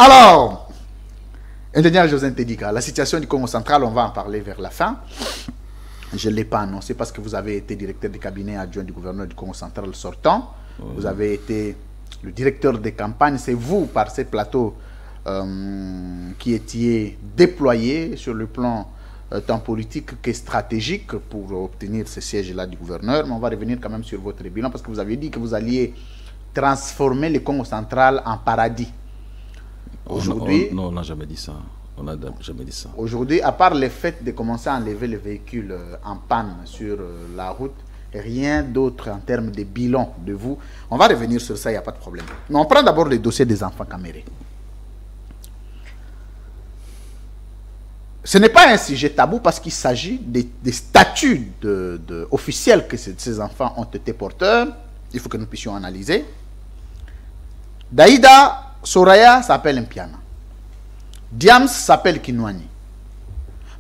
Alors, ingénieur José Ntedika, la situation du Congo central, on va en parler vers la fin. Je ne l'ai pas annoncé parce que vous avez été directeur de cabinet adjoint du gouverneur du Congo central sortant. Vous avez été le directeur des campagnes. C'est vous, par ces plateaux, qui étiez déployé sur le plan tant politique que stratégique pour obtenir ce siège-là du gouverneur. Mais on va revenir quand même sur votre bilan parce que vous avez dit que vous alliez transformer le Congo central en paradis. Aujourd'hui, non, on n'a jamais dit ça. On n'a jamais dit ça. Aujourd'hui, à part le fait de commencer à enlever les véhicules en panne sur la route, rien d'autre en termes de bilan de vous. On va revenir sur ça, il n'y a pas de problème. Mais on prend d'abord le dossier des enfants camérés. Ce n'est pas un sujet tabou parce qu'il s'agit des statuts officiels que ces enfants ont été porteurs. Il faut que nous puissions analyser. Daïda Soraya s'appelle Mpiana. Diams s'appelle Kinwani.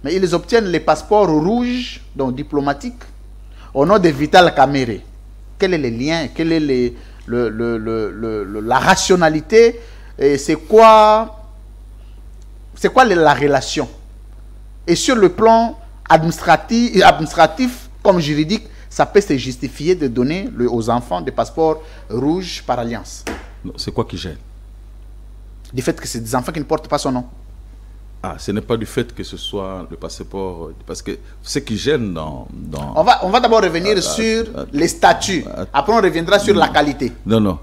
Mais ils obtiennent les passeports rouges, donc diplomatiques, au nom de Vital Kamere. Quel est le lien? Quelle est la rationalité? C'est quoi la relation? Et sur le plan administratif comme juridique, ça peut se justifier de donner aux enfants des passeports rouges par alliance. C'est quoi qui gêne? Du fait que c'est des enfants qui ne portent pas son nom. Ah, ce n'est pas du fait que ce soit le passeport, parce que ce qui gêne dans... On va d'abord revenir sur les statuts. Après, on reviendra sur la qualité. Non.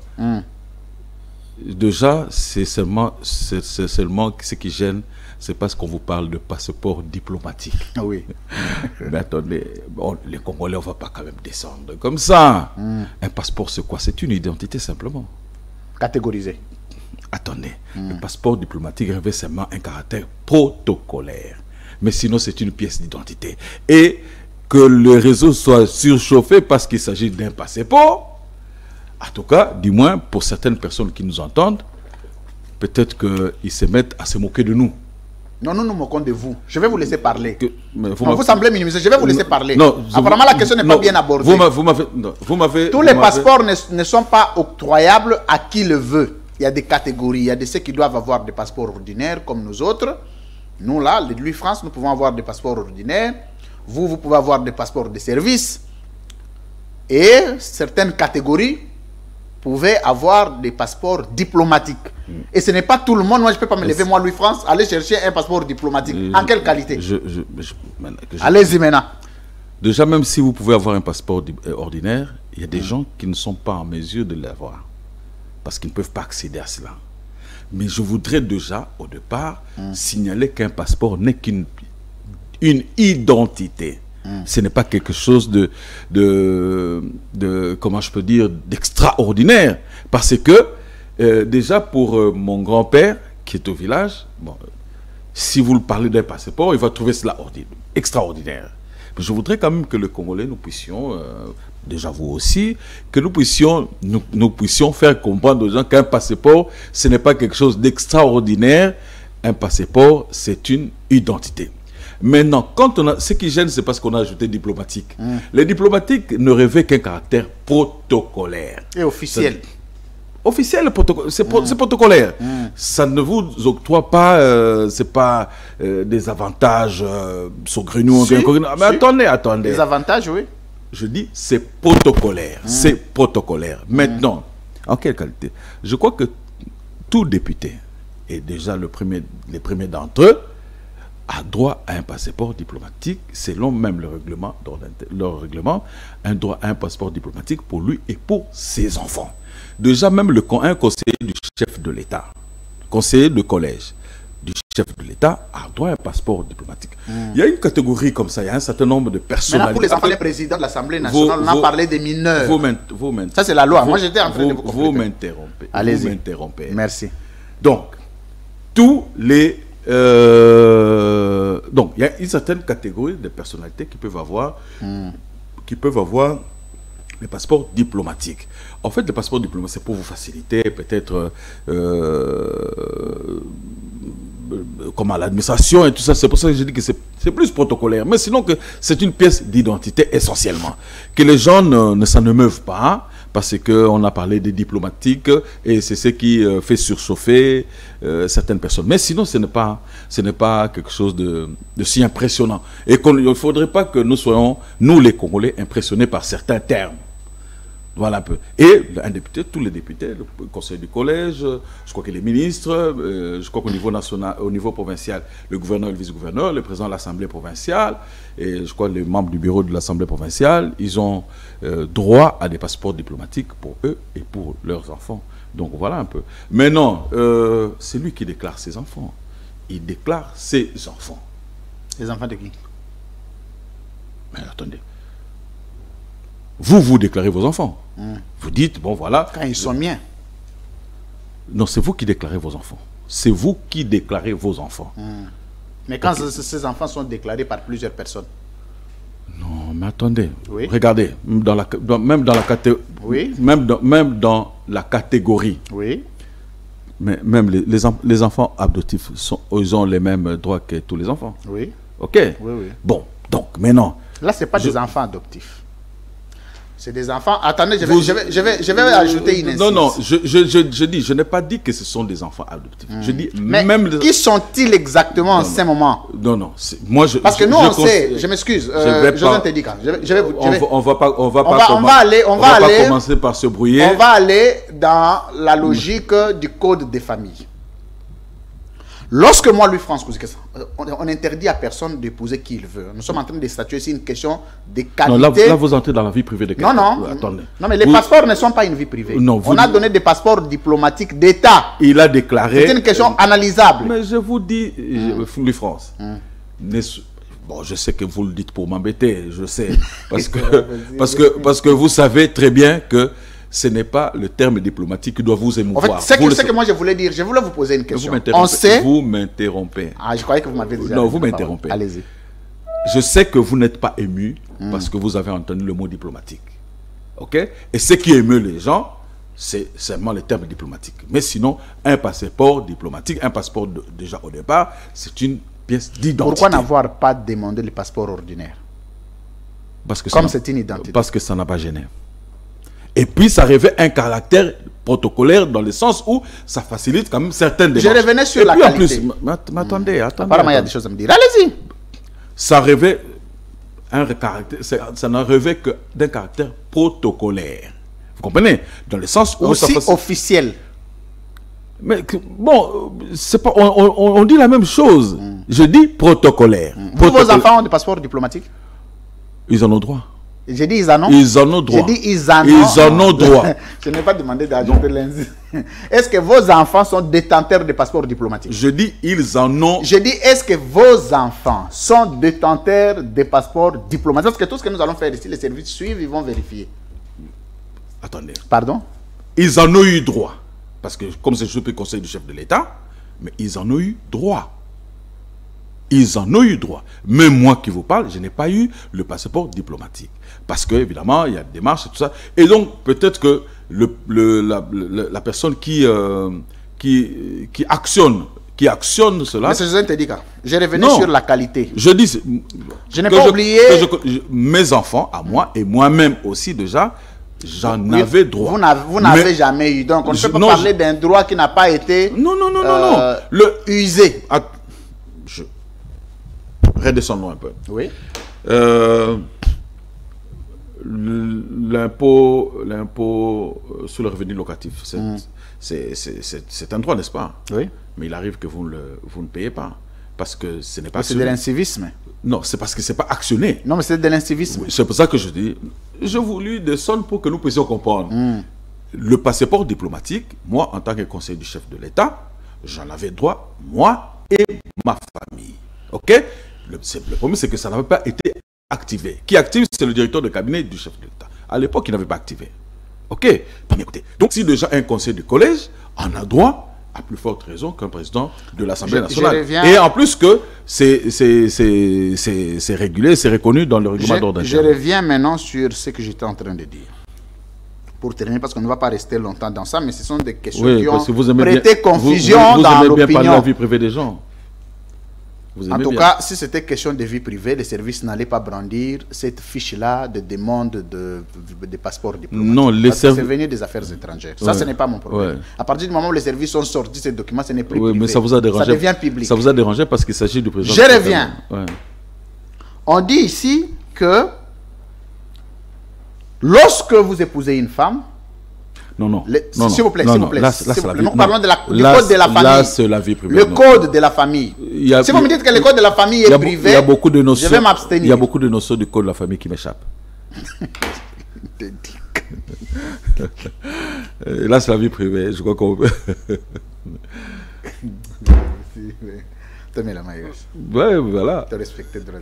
Déjà, c'est seulement ce qui gêne, c'est parce qu'on vous parle de passeport diplomatique. Oui. Mais attendez, bon, les Congolais, on ne va pas quand même descendre comme ça. Un passeport, c'est quoi? C'est une identité simplement. Catégorisé. Attendez, le passeport diplomatique revêt seulement un caractère protocolaire. Mais sinon, c'est une pièce d'identité. Et que le réseau soit surchauffé parce qu'il s'agit d'un passeport, en tout cas, du moins pour certaines personnes qui nous entendent, peut-être qu'ils se mettent à se moquer de nous. Non, nous nous moquons de vous. Je vais vous laisser parler. Vous semblez minimiser. Je vais vous laisser parler. Non, apparemment, la question n'est pas bien abordée. Tous les passeports ne sont pas octroyables à qui le veut. Il y a des catégories. Il y a ceux qui doivent avoir des passeports ordinaires comme nous autres. Nous, là, l'État France, nous pouvons avoir des passeports ordinaires. Vous pouvez avoir des passeports de service. Et certaines catégories pouvaient avoir des passeports diplomatiques. Et ce n'est pas tout le monde. Moi, je ne peux pas me lever, moi, Louis France, aller chercher un passeport diplomatique. En quelle qualité? Allez-y maintenant. Déjà, même si vous pouvez avoir un passeport ordinaire, il y a des gens qui ne sont pas en mesure de l'avoir. Parce qu'ils ne peuvent pas accéder à cela. Mais je voudrais déjà, au départ, signaler qu'un passeport n'est qu'une identité. Ce n'est pas quelque chose comment je peux dire, d'extraordinaire. Parce que, déjà pour mon grand-père, qui est au village, bon, si vous le parlez d'un passeport, il va trouver cela extraordinaire. Mais je voudrais quand même que les Congolais, nous puissions, déjà vous aussi, que nous puissions faire comprendre aux gens qu'un passeport, ce n'est pas quelque chose d'extraordinaire. Un passeport, c'est une identité. Maintenant, ce qui gêne, c'est parce qu'on a ajouté diplomatique. Les diplomatiques ne revêtent qu'un caractère protocolaire. Et officiel. Officiel, c'est protocolaire. Ça ne vous octroie pas, c'est pas des avantages saugrenus. Mais attendez. Des avantages, oui. Je dis, c'est protocolaire. C'est protocolaire. Maintenant, en quelle qualité? Je crois que tout député, et déjà les premiers d'entre eux, a droit à un passeport diplomatique, selon même leur règlement, un droit à un passeport diplomatique pour lui et pour ses enfants. Déjà, même un conseiller du chef de l'État, conseiller de collège du chef de l'État, a droit à un passeport diplomatique. Il y a une catégorie comme ça, il y a un certain nombre de personnalités. Maintenant, pour les enfants, les présidents de l'Assemblée nationale, on a parlé des mineurs. Ça, c'est la loi. Moi, j'étais en train de vous m'interrompez. Allez-y. Vous m'interrompez. Merci. Donc, donc, il y a une certaine catégorie de personnalités qui peuvent avoir les passeports diplomatiques. En fait, le passeport diplomatique, c'est pour vous faciliter peut-être comme à l'administration et tout ça. C'est pour ça que je dis que c'est plus protocolaire. Mais sinon, que c'est une pièce d'identité essentiellement. Que les gens ne s'en émeuvent pas. parce qu'on a parlé des diplomatiques et c'est ce qui fait surchauffer certaines personnes. Mais sinon, ce n'est pas quelque chose de si impressionnant. Et il ne faudrait pas que nous soyons, nous les Congolais, impressionnés par certains termes. Voilà un peu. Et un député, tous les députés, le conseil du collège, je crois que les ministres, je crois qu'au niveau national, au niveau provincial, le gouverneur et le vice-gouverneur, le président de l'Assemblée provinciale, et je crois les membres du bureau de l'Assemblée provinciale, ils ont droit à des passeports diplomatiques pour eux et pour leurs enfants. Donc voilà un peu. Mais non, c'est lui qui déclare ses enfants. Il déclare ses enfants. Les enfants de qui? Mais attendez. Vous déclarez vos enfants. Vous dites, bon voilà. Quand ils sont miens. Non, c'est vous qui déclarez vos enfants. C'est vous qui déclarez vos enfants. Mais quand ces enfants sont déclarés par plusieurs personnes. Non, mais attendez. Oui. Regardez, même dans la catégorie. Oui. Même dans la catégorie. Oui. Mais même les enfants adoptifs, ils ont les mêmes droits que tous les enfants. Oui. Ok. Oui, oui. Bon, donc maintenant. Là, ce n'est pas des enfants adoptifs. C'est des enfants. Attendez, je vais ajouter une Non, non, je n'ai pas dit que ce sont des enfants adoptifs. Je dis mais même. Qui sont-ils exactement en ce moment? Non, non. Moi, parce que nous, on sait. Je m'excuse. José Tedika. On va commencer par se brouiller. On va aller dans la logique du code des familles. Lorsque moi, Louis-France Kouzikessa, on interdit à personne d'épouser qui il veut. Nous sommes en train de statuer sur une question de qualité. Non, là, vous entrez dans la vie privée de quelqu'un. Non, non. Attendez. Non, mais les passeports ne sont pas une vie privée. Non, on a donné des passeports diplomatiques d'État. Il a déclaré. C'est une question analysable. Mais je vous dis, Louis-France, bon, je sais que vous le dites pour m'embêter, je sais. Parce que vous savez très bien que ce n'est pas le terme diplomatique qui doit vous émouvoir. En fait, c'est ce que moi je voulais dire. Je voulais vous poser une question. Vous m'interrompez. Ah, je croyais que vous m'avez déjà... Non, vous m'interrompez. Allez-y. Je sais que vous n'êtes pas ému parce que vous avez entendu le mot diplomatique. OK? Et ce qui émeut les gens, c'est seulement le terme diplomatique. Mais sinon, un passeport diplomatique, un passeport déjà au départ, c'est une pièce d'identité. Pourquoi n'avoir pas demandé le passeport ordinaire? Comme c'est une identité. Parce que ça n'a pas gêné. Et puis, ça revêt un caractère protocolaire dans le sens où ça facilite quand même certaines démarches. Je revenais sur la qualité. Mais attendez. Apparemment, il y a des choses à me dire. Allez-y. Ça revêt un caractère, ça ne revêt que d'un caractère protocolaire. Vous comprenez? Dans le sens où aussi officiel. Mais bon, c'est pas, on dit la même chose. Je dis protocolaire. Vos enfants ont des passeports diplomatiques? Ils en ont droit. J'ai dit ils en ont. Ils en ont droit. J'ai dit ils en ont droit. Je n'ai pas demandé d'ajouter l'indice. Est-ce que vos enfants sont détenteurs de passeports diplomatiques? Je dis ils en ont. Je dis est-ce que vos enfants sont détenteurs de passeports diplomatiques? Parce que tout ce que nous allons faire ici, les services suivent, ils vont vérifier. Attendez. Pardon? Ils en ont eu droit. Parce que comme c'est le conseil du chef de l'État, mais ils en ont eu droit. Ils en ont eu droit. Même moi qui vous parle, je n'ai pas eu le passeport diplomatique. Parce que, évidemment, il y a des démarches et tout ça. Et donc, peut-être que la personne qui actionne cela... Mais c'est José Tedika. Je revenais sur la qualité. Je dis... Je n'ai pas oublié... mes enfants, à moi, et moi-même aussi déjà, j'en avais droit. Vous n'avez jamais eu. Donc, on ne peut pas parler d'un droit qui n'a pas été... Non. Usé. Redescendons un peu. Oui. L'impôt sur le revenu locatif, c'est un droit, n'est-ce pas? Oui. Mais il arrive que vous ne payez pas. Parce que ce n'est pas... C'est de l'incivisme. Non, c'est parce que ce n'est pas actionné. Non, mais c'est de l'incivisme. Oui, c'est pour ça que je dis, je voulais descendre pour que nous puissions comprendre. Le passeport diplomatique, moi, en tant que conseiller du chef de l'État, j'en avais droit, moi et ma famille. OK? Le problème, c'est que ça n'avait pas été activé. Qui active, c'est le directeur de cabinet du chef de l'État. À l'époque, il n'avait pas activé. OK? Bien écoutez. Donc, si déjà un conseiller de collège en a droit, à plus forte raison qu'un président de l'Assemblée nationale. Et en plus que c'est régulé, c'est reconnu dans le règlement d'ordre interne. Je reviens maintenant sur ce que j'étais en train de dire. Pour terminer, parce qu'on ne va pas rester longtemps dans ça, mais ce sont des questions qui ont prêté confusion dans l'opinion. Vous aimez bien parler de la vie privée des gens. Vous En aimez tout bien. cas, si c'était question de vie privée, les services n'allaient pas brandir cette fiche-là de demande de passeport diplomatique. Non, les Parce que c'est services... venu des affaires étrangères. Ça, Ouais. ce n'est pas mon problème. Ouais. À partir du moment où les services ont sorti ces documents, ce n'est plus Oui, privé. mais ça vous a dérangé. Ça devient public. Ça vous a dérangé parce qu'il s'agit du président. Je reviens. Ouais. On dit ici que lorsque vous épousez une femme, Non, non. s'il vous plaît, non, s'il vous non. plaît. Là, s'il là, vous c'est la plaît. vie. Nous Non. parlons du Là, code de la Là, famille. c'est la vie privée. Le non. code de la famille. Il y a- Si vous me dites que le code de la famille il y est a privé, il y a beaucoup de notions. je vais m'abstenir. Il y a beaucoup de notions du code de la famille qui m'échappent. Là, c'est la vie privée. Je crois qu'on peut. Te mets la maillot. Ouais, voilà. Te respecter droit.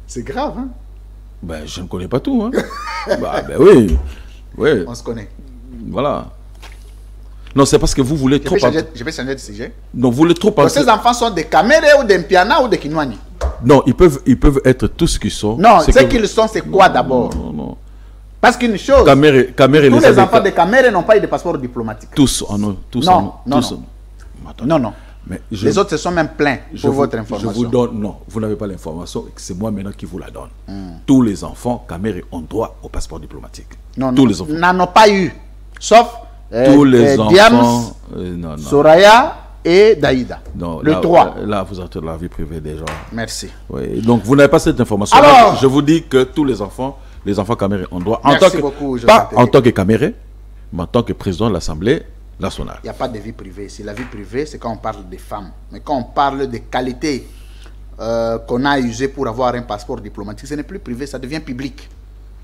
C'est grave, hein? Ben, je ne connais pas tout. Hein. Ben oui. Ouais. On se connaît. Voilà. Non, c'est parce que vous voulez trop... Je vais changer de sujet. Non, vous voulez trop Donc, penser... ces enfants sont des Camérés ou des Mpiana ou des Kinwani? Non, ils peuvent être tout ce qu'ils sont. Non, C'est ce que- qu'ils sont, c'est quoi d'abord? Non, non. Parce qu'une chose, Caméré, tous les avait- enfants des Camérés n'ont pas eu de passeport diplomatique. Tous en ont. Tous Non, en ont. non, tous non. en ont. Attendez. Non, non. Mais Les autres se sont même plaints pour votre information. Je vous donne, non, vous n'avez pas l'information, c'est moi maintenant qui vous la donne. Tous les enfants Caméré ont droit au passeport diplomatique. Non, Tous non, les enfants. n'en ont pas eu. Sauf Tous les Diams, enfants. Non, non. Soraya et Daïda. Non, Le là, 3. Là, vous entrez dans la vie privée des gens. Merci. Oui, donc vous n'avez pas cette information. Alors- Je vous dis que tous les enfants Caméré ont droit. Merci beaucoup, Joseph pas en Teddy. tant que Caméré, mais en tant que président de l'Assemblée nationale. Il n'y a pas de vie privée. Si la vie privée, c'est quand on parle des femmes. Mais quand on parle des qualités qu'on a usées pour avoir un passeport diplomatique, ce n'est plus privé, ça devient public.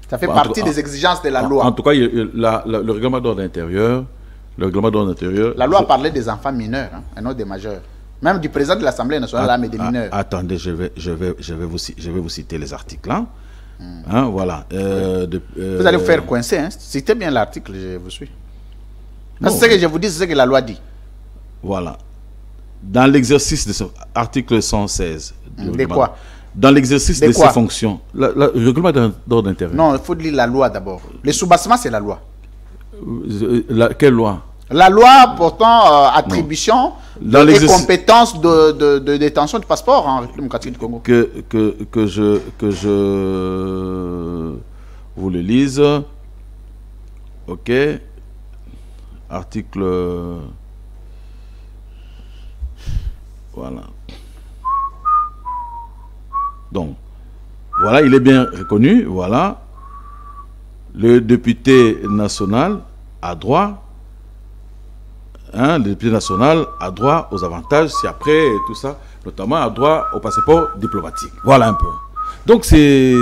Ça fait Bon, en partie tout cas, des exigences de la En loi. tout cas, le règlement d'ordre intérieur, La loi parlait des enfants mineurs, hein, et non des majeurs. Même du président de l'Assemblée nationale, mais des mineurs. Attendez, je vais vous citer les articles. Hein. Hein, voilà. Vous allez vous faire coincer. Hein. Citez bien l'article, je vous suis. Non. C'est ce que je vous dis, c'est ce que la loi dit. Voilà. Dans l'exercice de ce article 116. du De règlement- quoi? Dans l'exercice De de quoi? ses fonctions. Le règlement d'ordre intérieur. Non, il faut lire la loi d'abord. Le soubassement, c'est la loi. Quelle loi? La loi portant attribution Dans et l'exercice- compétence de détention du passeport en République démocratique du Congo. que je vous le lise. Ok. Article. Voilà. Donc, voilà, il est bien reconnu. Voilà. Le député national a droit. Hein, le député national a droit aux avantages si après et tout ça, notamment a droit au passeport diplomatique. Voilà un peu. Donc c'est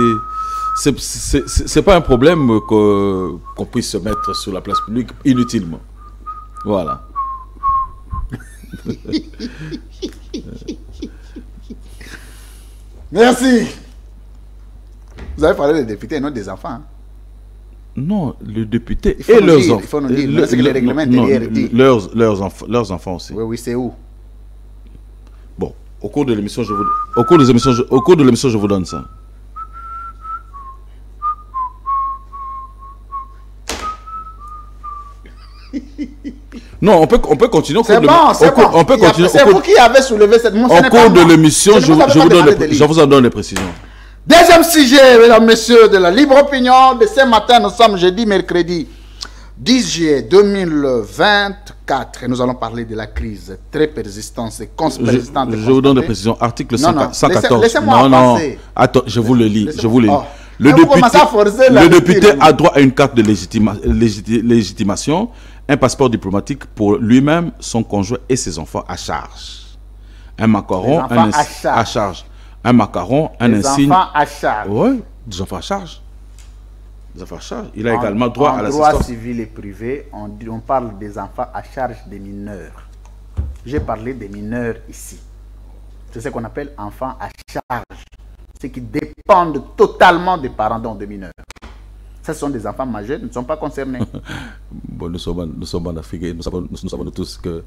pas un problème qu'on puisse se mettre sur la place publique inutilement. Voilà. Merci. Vous avez parlé des députés et non des enfants. Hein. Non, le député Il faut et nous leurs dire, enfants. il faut nous dire. Mais c'est que le règlement intérieur dit. Leurs enfants aussi. Oui, oui, c'est où? Bon, au cours de l'émission, au cours de l'émission, je vous donne ça. Non, on peut continuer au cours C'est de bon, c'est bon. on peut continuer C'est vous qui avez soulevé cette motion. au cours de l'émission, je vous en donne les précisions. Deuxième sujet, mesdames, messieurs, de la libre opinion de ce matin. Nous sommes jeudi, mercredi 10 juillet 2024. Et nous allons parler de la crise très persistante et persistante. Je vous donne des précisions. Article Non, non, 114. laissez-moi non. passer. Attends, je vous le lis. Je vous le lis. Oh. Le Mais vous commencez à forcer la député lecture, a droit à une carte de légitimation, un passeport diplomatique pour lui-même, son conjoint et ses enfants à charge. Un macaron, Les enfants à charge. Un macaron, un insigne. Des enfants à charge. Oui, des enfants à charge. Des enfants à charge. Il a également droit à En droit l'assistance. civil et privé, on parle des enfants à charge des mineurs. J'ai parlé des mineurs ici. C'est ce qu'on appelle enfants à charge. Ceux qui dépendent totalement des parents dont des mineurs. Ce sont des enfants majeurs, ils ne sont pas concernés. Bon, nous sommes en Afrique et nous savons tous que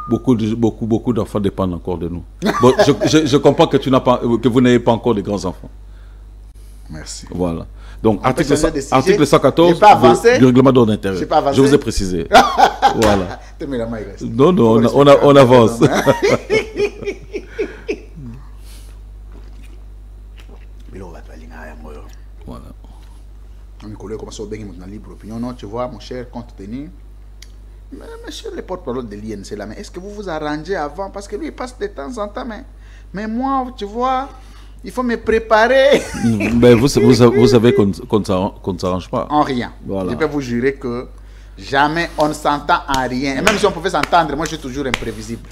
beaucoup d'enfants dépendent encore de nous. Bon, je comprends que vous n'ayez pas encore de grands enfants. Merci. Voilà. Donc, On peut article, changer de sujet. article 114 J'ai pas avancé. du règlement d'ordre intérieur. J'ai pas avancé. Je vous ai précisé. Voilà. Non, non, on avance. Voilà. Mes collègues commencent à bien dans libre opinion. Non, tu vois, mon cher, compte tenu. Mais monsieur le porte-parole de l'INC, là, mais est-ce que vous vous arrangez avant? Parce que lui, il passe de temps en temps. Mais moi, tu vois, il faut me préparer. Mais vous savez qu'on ne s'arrange pas. En rien. Voilà. Je peux vous jurer que jamais on ne s'entend en rien. Et même si on pouvait s'entendre, moi, je suis toujours imprévisible.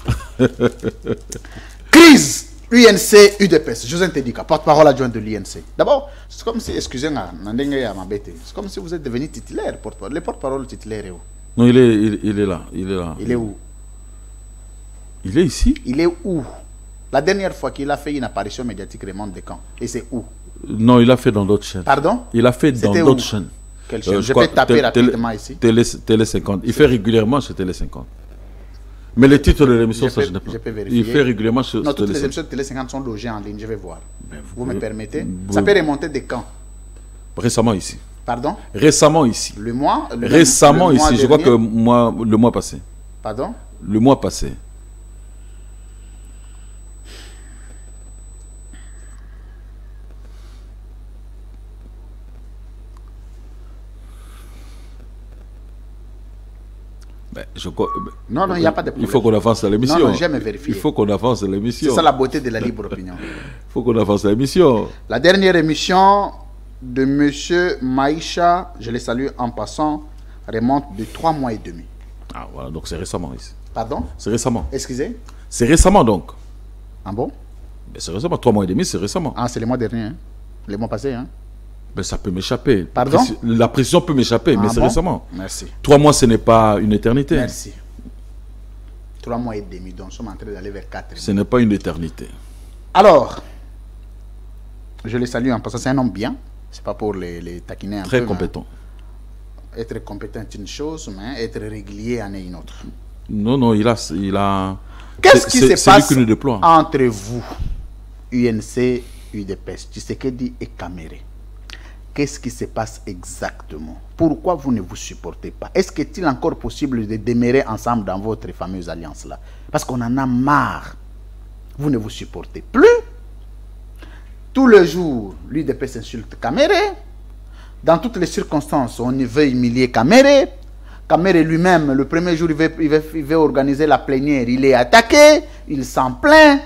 Crise UNC UDPS, José Tedika, porte-parole adjoint de l'INC. D'abord, c'est comme si, excusez-moi, c'est comme si vous êtes devenu titulaire, le porte-parole titulaire est où? Non, il est là. Il est là. Il est où? Il est ici. Il est où? La dernière fois qu'il a fait une apparition médiatique remonte de quand? Et c'est où? Non, il a fait dans d'autres chaînes. Pardon? Il a fait dans d'autres chaînes. Quelle chaîne? Je peux taper rapidement ici. Télé 50. Il fait régulièrement sur Télé 50. Mais les titres de l'émission, ça je n'ai pas. Je peux vérifier. Il fait régulièrement sur non, Télé 50. toutes les émissions de Télé 50 sont logées en ligne, je vais voir. Vous me permettez? Ça peut remonter de quand? Récemment ici. Pardon? Récemment ici. Le mois? Récemment ici, je crois que le mois passé. Pardon? Le mois passé. Non, non, il n'y a pas de problème. Il faut qu'on avance à l'émission. Non, non, jamais vérifier. Il faut qu'on avance à l'émission. C'est ça la beauté de la libre opinion. Il faut qu'on avance à l'émission. La dernière émission de M. Maïcha, je les salue en passant, remonte de 3 mois et demi. Ah voilà, donc c'est récemment ici. Pardon? C'est récemment. Excusez? C'est récemment donc. Ah bon? C'est récemment, 3 mois et demi, c'est récemment. Ah, c'est le mois dernier, hein? Le mois passé, hein? Ben, ça peut m'échapper. Pardon? La pression peut m'échapper, mais c'est récemment. Merci. 3 mois, ce n'est pas une éternité. Merci. 3 mois et demi, donc nous sommes en train d'aller vers 4 mois. Ce n'est pas une éternité. Alors, je les salue en passant, c'est un homme bien. C'est pas pour les taquiner un peu. Très compétent. Être compétent est une chose, mais être régulier en est une autre. Non, non, il a... Qu'est-ce qui se passe lui déploie entre vous, UNC, UDPS, Tshisekedi et Kamere? Qu'est-ce qui se passe exactement? Pourquoi vous ne vous supportez pas? Est-ce qu'il est encore possible de demeurer ensemble dans votre fameuse alliance-là? Parce qu'on en a marre. Vous ne vous supportez plus. Tous les jours, l'UDPS insulte Kamere. Dans toutes les circonstances, on veut humilier Kamere. Kamere lui-même, le premier jour, il veut organiser la plénière. Il est attaqué, il s'en plaint.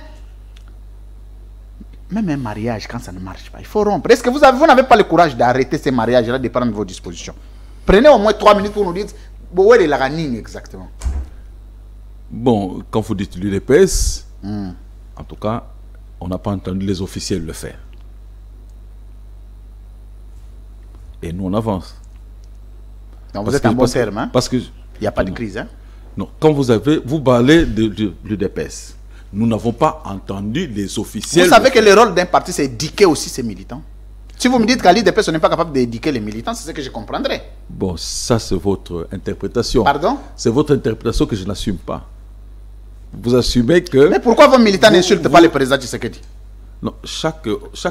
Même un mariage, quand ça ne marche pas, il faut rompre. Est-ce que vous n'avez pas le courage d'arrêter ces mariages-là, de prendre vos dispositions? Prenez au moins 3 minutes pour nous dire où est la ranine exactement. Bon, quand vous dites l'UDPS, en tout cas, on n'a pas entendu les officiels le faire. Et nous, on avance. Donc vous êtes en bon terme, hein? Parce que... Il n'y a pas de crise, hein? Non, quand vous parlez de l'UDPS, nous n'avons pas entendu les officiels... Vous savez que le rôle d'un parti, c'est d'éduquer aussi ses militants. Si vous me dites qu'à l'UDPS, on n'est pas capable d'éduquer les militants, c'est ce que je comprendrais. Bon, ça c'est votre interprétation. Pardon? C'est votre interprétation que je n'assume pas. Vous assumez que... Mais pourquoi vos militants n'insultent pas le président Tshisekedi? Non, chaque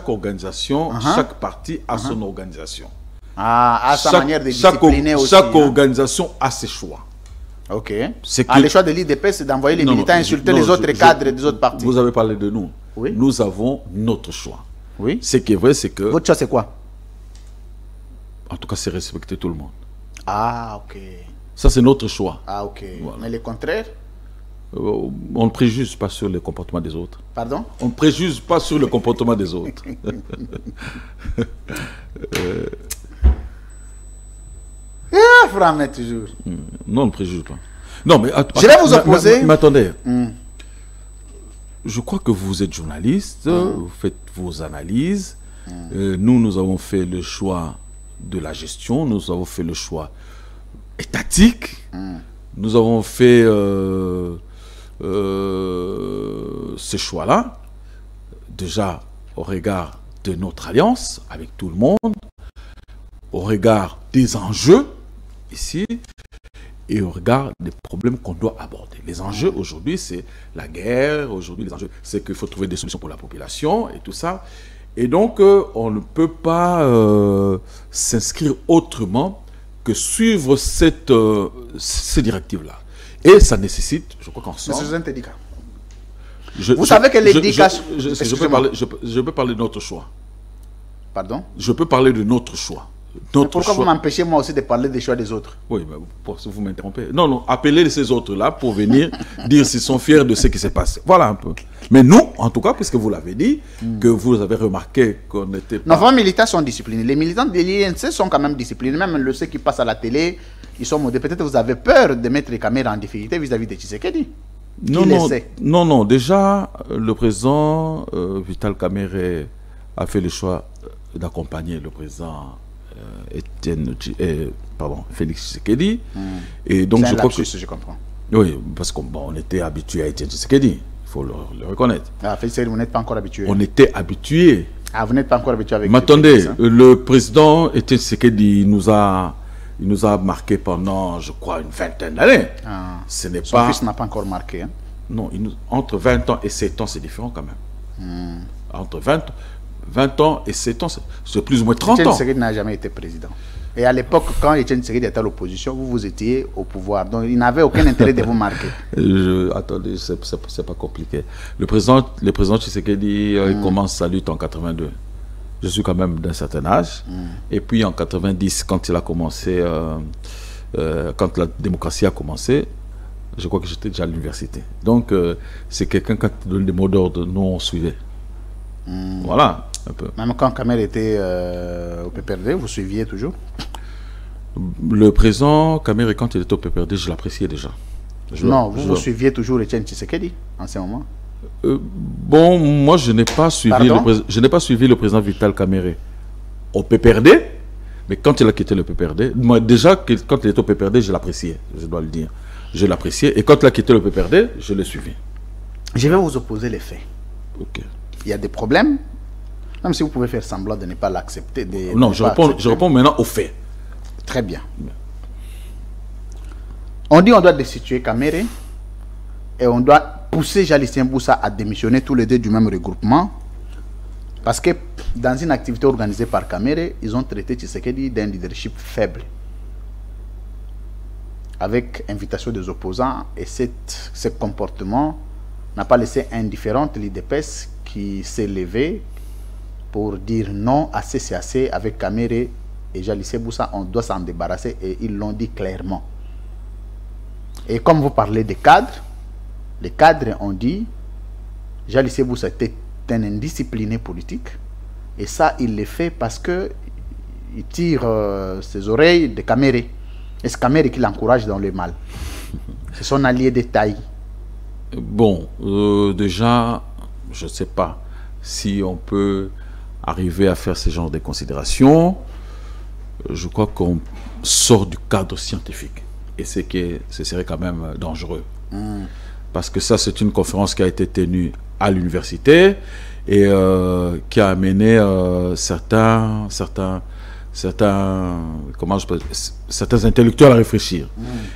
organisation, chaque parti a son organisation. Ah, à sa manière de discipliner aussi. Chaque organisation a ses choix. Ok. Le choix de l'IDP, c'est d'envoyer les militants insulter les autres cadres des autres partis. Vous avez parlé de nous. Oui. Nous avons notre choix. Oui. Ce qui est vrai, c'est que... Votre choix, c'est quoi? En tout cas, c'est respecter tout le monde. Ah, ok. Ça, c'est notre choix. Ah, ok. Voilà. Mais le contraire? On ne préjuge pas sur le comportement des autres. Pardon? On ne préjuge pas sur le comportement des autres. Toujours. Non, on ne préjuge pas. Non, mais je vais vous opposer. Mais attendez. Je crois que vous êtes journaliste, vous faites vos analyses. Nous avons fait le choix de la gestion, nous avons fait le choix étatique. Nous avons fait ce choix-là, déjà au regard de notre alliance avec tout le monde, au regard des enjeux ici et au regard des problèmes qu'on doit aborder. Les enjeux aujourd'hui, c'est la guerre. Aujourd'hui, les enjeux, c'est qu'il faut trouver des solutions pour la population et tout ça. Et donc, on ne peut pas s'inscrire autrement que suivre ces directives-là. Et ça nécessite, je crois qu'ensemble... Monsieur Joseph Tedika, vous savez que les je peux parler de notre choix. Pardon? Je peux parler de notre choix. Pourquoi vous m'empêchez moi aussi de parler des choix des autres? Oui, mais vous m'interrompez. Non, non, appelez ces autres-là pour venir dire s'ils sont fiers de ce qui s'est passé. Voilà un peu. Mais nous, en tout cas, puisque vous l'avez dit, que vous avez remarqué qu'on n'était pas... Nos militants sont disciplinés. Les militants de l'INC sont quand même disciplinés. Même ceux qui passent à la télé, ils sont modérés. Peut-être vous avez peur de mettre les caméras en difficulté vis-à-vis de Tshisekedi. Non. Déjà, le président Vital Kamerhe a fait le choix d'accompagner le président Félix Tshisekedi. Et donc je crois que je comprends. Oui, parce qu'on était habitué à Étienne Tshisekedi, il faut le reconnaître. Ah, Félix, vous n'êtes pas encore habitué. On était habitué. Ah, vous n'êtes pas encore habitué avec. Mais attendez, le président Étienne Tshisekedi nous a marqué pendant, je crois, une vingtaine d'années. Ah, ce n'est son fils n'a pas encore marqué. Hein? Non, entre 20 ans et 7 ans, c'est différent quand même. Entre 20 ans et 7 ans, c'est plus ou moins 30 ans. Étienne Tshisekedi n'a jamais été président. Et à l'époque, quand Étienne Tshisekedi était à l'opposition, vous étiez au pouvoir. Donc, il n'avait aucun intérêt de vous marquer. Attendez, c'est pas compliqué. Le président Tshisekedi commence sa lutte en 82. Je suis quand même d'un certain âge. Et puis en 90, quand il a commencé, quand la démocratie a commencé, je crois que j'étais déjà à l'université. Donc, c'est quelqu'un qui donne des mots d'ordre, nous on suivait. Voilà, un peu. Même quand Kamerhe était au PPRD, vous suiviez toujours? Le président Kamerhe, quand il était au PPRD, je l'appréciais déjà. Vous suiviez toujours Étienne Tshisekedi en ce moment? Bon, moi je n'ai pas suivi le président Vital Kamerhe au PPRD, mais quand il a quitté le PPRD, moi déjà quand il était au PPRD, je l'appréciais, je dois le dire. Je l'appréciais, et quand il a quitté le PPRD, je l'ai suivi. Je vais vous opposer les faits. Ok. Il y a des problèmes, même si vous pouvez faire semblant de ne pas l'accepter. Non, je réponds maintenant aux faits. Très bien. On dit qu'on doit destituer Kamerhe et on doit pousser Jalissien Boussa à démissionner tous les deux du même regroupement, parce que dans une activité organisée par Kamerhe, ils ont traité Tshisekedi d'un leadership faible, avec invitation des opposants, et ce comportement n'a pas laissé indifférente l'IDPS qui s'est levé pour dire non à CCAC avec Kamerhe et Jalissien Boussa. On doit s'en débarrasser, et ils l'ont dit clairement. Et comme vous parlez des cadres, les cadres ont dit Jalissien Boussa était un indiscipliné politique, et ça il le fait parce que il tire ses oreilles de Kamerhe, et c'est Kamerhe qui l'encourage dans le mal. C'est son allié de taille. Bon, déjà, je ne sais pas si on peut arriver à faire ce genre de considérations. Je crois qu'on sort du cadre scientifique, et ce serait quand même dangereux. Parce que ça, c'est une conférence qui a été tenue à l'université et qui a amené certains intellectuels à réfléchir.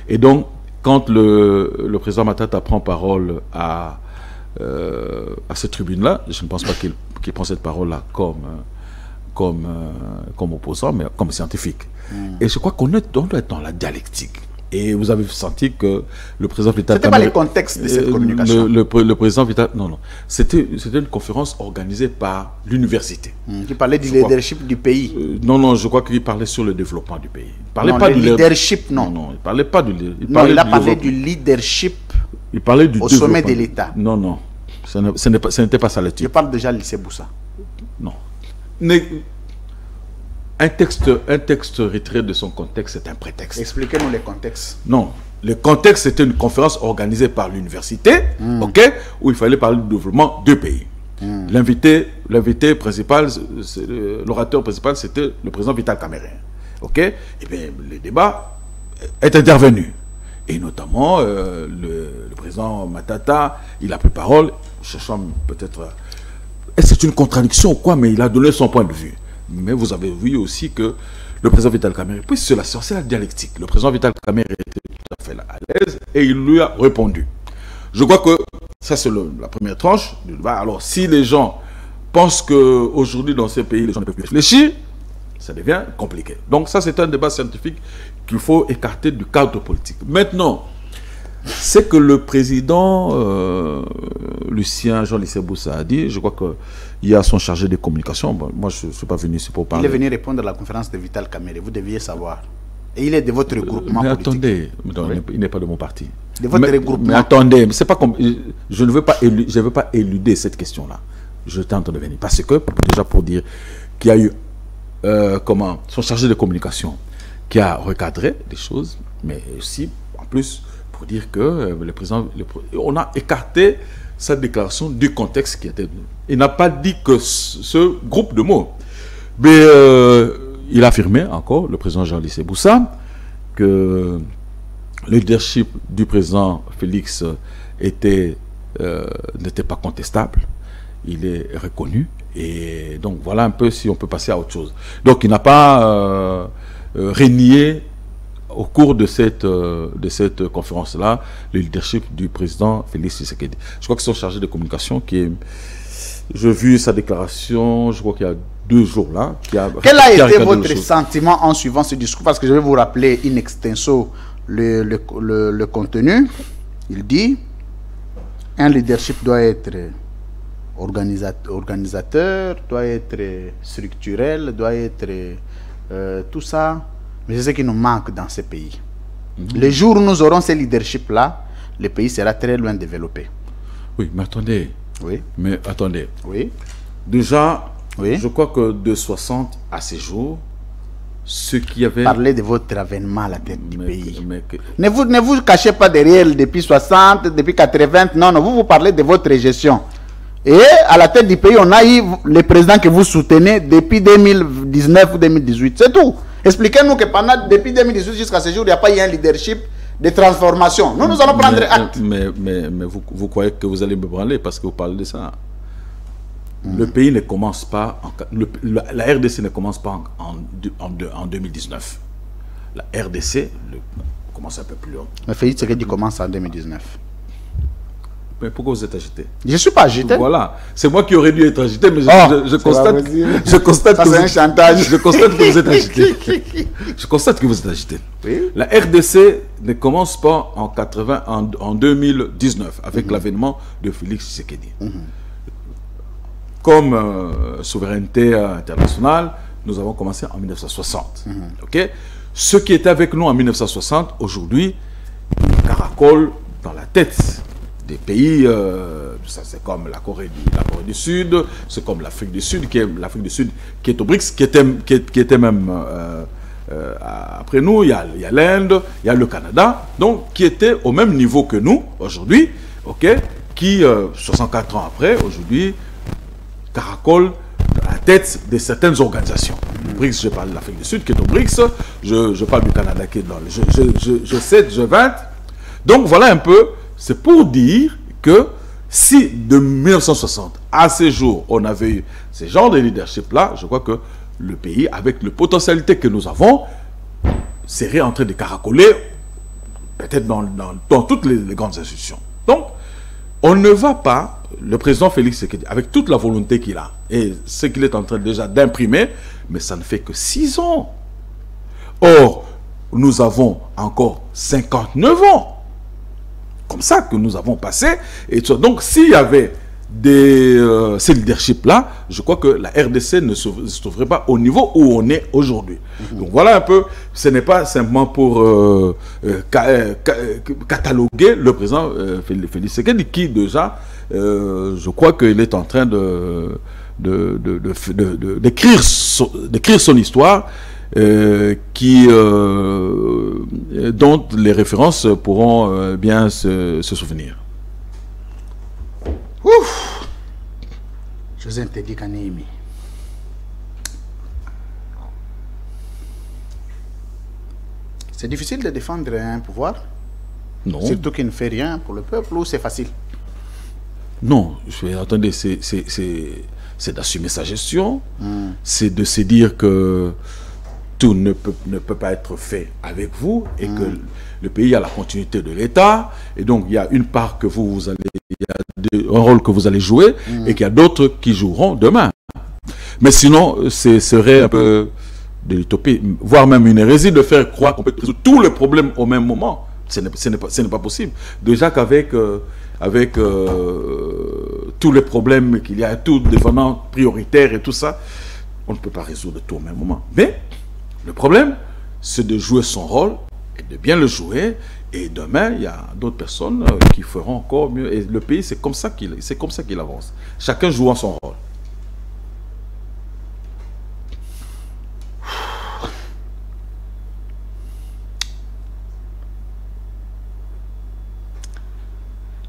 Et donc, quand le président Matata prend parole à cette tribune-là, je ne pense pas qu'il prend cette parole-là comme opposant, mais comme scientifique. Et je crois qu'on doit être dans la dialectique. Et vous avez senti que le président Vital Kamerhe... C'était pas le contexte de cette communication. Le président Vital... Non. C'était une conférence organisée par l'université. Qui parlait du leadership du pays. Non, je crois qu'il parlait sur le développement du pays. Il parlait non, pas du leadership, non. Non, il parlait pas du leadership. Il a parlé du leadership au sommet de l'État. Non. Ce n'était pas ça le titre. Je parle déjà de Jalissien Boussa. Non. Un texte retiré de son contexte, c'est un prétexte. Expliquez-nous le contexte. Non, le contexte, c'était une conférence organisée par l'université, où il fallait parler du développement de pays. L'invité principal, l'orateur principal, c'était le président Vital Kamerhe. Et bien, le débat est intervenu. Et notamment, le président Matata, il a pris parole, cherchant peut-être... C'est une contradiction ou quoi, mais il a donné son point de vue. Mais vous avez vu aussi que le président Vital Kamerhe, puis c'est la dialectique. Le président Vital Kamerhe était tout à fait à l'aise et il lui a répondu. Je crois que ça, c'est la première tranche du débat. Alors, si les gens pense qu'aujourd'hui, dans ces pays, les gens ne peuvent plus réfléchir, ça devient compliqué. Donc ça, c'est un débat scientifique qu'il faut écarter du cadre politique. Maintenant, c'est que le président Lucien Jean Lisseboussa a dit, je crois qu'il y a son chargé de communication. Bon, moi, je ne suis pas venu ici pour parler. Il est venu répondre à la conférence de Vital Kamerhe, vous deviez savoir. Et il est de votre regroupement politique. Attendez, il n'est pas de mon parti. De votre regroupement. Mais attendez, c'est pas comme, je ne veux pas éluder cette question-là. Je tente de venir. Parce que, déjà pour dire qu'il y a eu son chargé de communication qui a recadré des choses, mais aussi, en plus, pour dire que le président, on a écarté sa déclaration du contexte qui était. Il n'a pas dit que ce groupe de mots. Mais il a affirmé encore, le président Jean Lisseboussa, que le leadership du président Félix n'était pas contestable. Il est reconnu. Et donc voilà un peu si on peut passer à autre chose. Donc il n'a pas renié au cours de cette conférence-là, le leadership du président Félix Tshisekedi. Je crois que son chargé de communication, j'ai vu sa déclaration, je crois qu'il y a 2 jours là. Quel a été votre sentiment en suivant ce discours? Parce que je vais vous rappeler in extenso le contenu. Il dit, un leadership doit être organisateur, doit être structurel, doit être tout ça. Mais c'est ce qui nous manque dans ces pays. Le jour où nous aurons ces leaderships-là, le pays sera très loin développé. Oui, mais attendez. Oui. Mais attendez. Oui. Déjà, oui. Je crois que de 60 à ces jours, ceux qui avaient... Parlez de votre avènement à la tête du pays. Ne vous cachez pas derrière depuis 60, depuis 80. Non, non, vous parlez de votre gestion. Et à la tête du pays, on a eu le président que vous soutenez depuis 2019 ou 2018. C'est tout. Expliquez-nous que depuis 2018 jusqu'à ce jour, il n'y a pas eu un leadership de transformation. Nous allons prendre acte. Mais vous croyez que vous allez me branler parce que vous parlez de ça. Le pays ne commence pas, la RDC ne commence pas en 2019. La RDC commence un peu plus long. Mais Félix Tshisekedi commence en 2019. Mais pourquoi vous êtes agité? Je ne suis pas agité. Voilà. C'est moi qui aurais dû être agité, mais je constate que vous êtes agité. Je constate que vous êtes agité. Oui. La RDC ne commence pas en 2019 avec l'avènement de Félix Tshisekedi. Comme souveraineté internationale, nous avons commencé en 1960. Okay? Ceux qui étaient avec nous en 1960, aujourd'hui, caracolent dans la tête des pays, c'est comme la Corée du Sud, c'est comme l'Afrique du Sud, qui est au BRICS, qui était même après nous, il y a l'Inde, il y a le Canada, donc qui étaient au même niveau que nous aujourd'hui, ok, qui 64 ans après, aujourd'hui, caracole à la tête de certaines organisations. Le BRICS, je parle de l'Afrique du Sud qui est au BRICS, je parle du Canada qui est dans le G7, G20. Donc voilà un peu, c'est pour dire que si de 1960 à ces jours, on avait eu ce genre de leadership-là, je crois que le pays, avec la potentialité que nous avons, serait en train de caracoler, peut-être dans toutes les grandes institutions. Donc, on ne va pas, le président Félix Tshisekedi, avec toute la volonté qu'il a, et ce qu'il est en train déjà d'imprimer, mais ça ne fait que 6 ans. Or, nous avons encore 59 ans. Comme ça que nous avons passé. Et donc, s'il y avait ces leaderships-là, je crois que la RDC ne se trouverait pas au niveau où on est aujourd'hui. Donc voilà un peu, ce n'est pas simplement pour cataloguer le président Félix Tshisekedi qui déjà, je crois qu'il est en train d'écrire son histoire, dont les références pourront bien se souvenir. Ouf! José Ntedi Kanehimi. C'est difficile de défendre un pouvoir? Non. Surtout qu'il ne fait rien pour le peuple, ou c'est facile? Non, attendez, c'est d'assumer sa gestion, c'est de se dire que tout ne peut pas être fait avec vous et que le pays a la continuité de l'État et donc il y a une part que vous allez, il y a un rôle que vous allez jouer et qu'il y a d'autres qui joueront demain. Mais sinon, ce serait un peu de l'utopie, voire même une hérésie de faire croire qu'on peut résoudre tous les problèmes au même moment. Ce n'est pas possible. Déjà qu'avec tous les problèmes qu'il y a, tout devenant prioritaire et tout ça, on ne peut pas résoudre tout au même moment. Mais le problème, c'est de jouer son rôle et de bien le jouer. Et demain, il y a d'autres personnes qui feront encore mieux. Et le pays, c'est comme ça qu'il avance. Chacun jouant son rôle.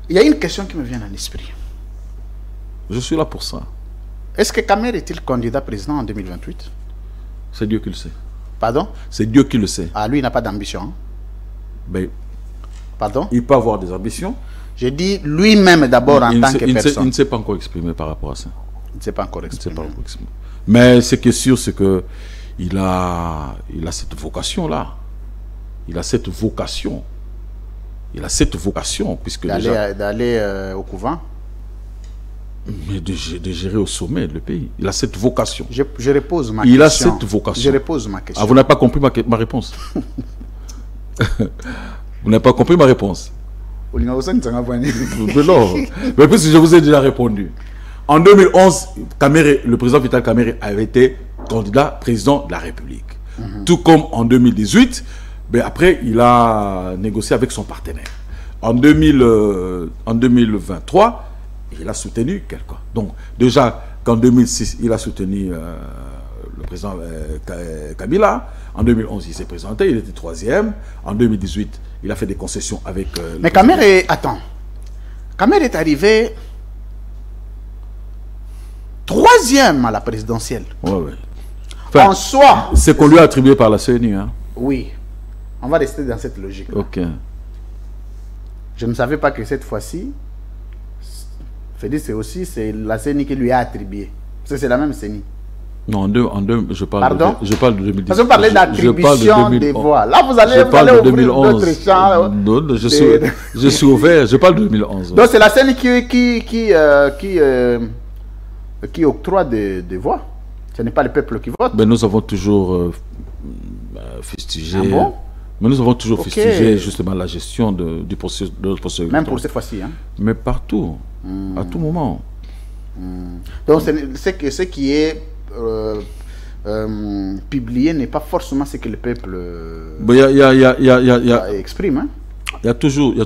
Il y a une question qui me vient à l'esprit. Je suis là pour ça. Est-ce que Kamer est-il candidat président en 2028? C'est Dieu qui le sait. Pardon? C'est Dieu qui le sait. Ah, lui, il n'a pas d'ambition. Hein? Ben, pardon? Il peut avoir des ambitions. Je dis lui-même d'abord en tant que personne. Il ne s'est pas encore exprimé par rapport à ça. Il ne s'est pas encore exprimé. Mais ce qui est sûr, c'est que il a cette vocation-là. Il a cette vocation. Il a cette vocation, puisque d'aller au couvent. Mais de gérer au sommet le pays. Il a cette vocation. Je repose ma question. Il a cette vocation. Je repose ma question. Ah, vous n'avez pas compris ma réponse. Vous n'avez pas compris ma réponse. Mais non, mais puisque je vous ai déjà répondu. En 2011, le président Vital Kamerhe avait été candidat président de la République. Tout comme en 2018, mais après, il a négocié avec son partenaire. En 2023, il a soutenu quelqu'un. Donc, déjà, qu'en 2006, il a soutenu le président Kabila. En 2011, il s'est présenté, il était 3e. En 2018, il a fait des concessions avec... Mais Kamer attends. Kamer est arrivé 3e à la présidentielle. Ouais. Enfin, en soi... C'est qu'on lui a attribué par la CNU. Hein. Oui. On va rester dans cette logique. Ok. Je ne savais pas que cette fois-ci, c'est la CENI qui lui a attribué. Parce que c'est la même CENI. Non, je parle de 2010. Parce que vous parlez d'attribution des voix. Là, vous allez ouvrir d'autres champs. Non, je suis ouvert. Je parle de 2011. Donc, c'est la CENI qui octroie des voix. Ce n'est pas le peuple qui vote. Mais nous avons toujours fustigé. Ah bon? Mais nous avons toujours fustigé justement la gestion du processus. Même pour cette fois-ci. Hein? Mais partout, à tout moment. Donc, ce qui est publié n'est pas forcément ce que le peuple exprime. Hein? Il y a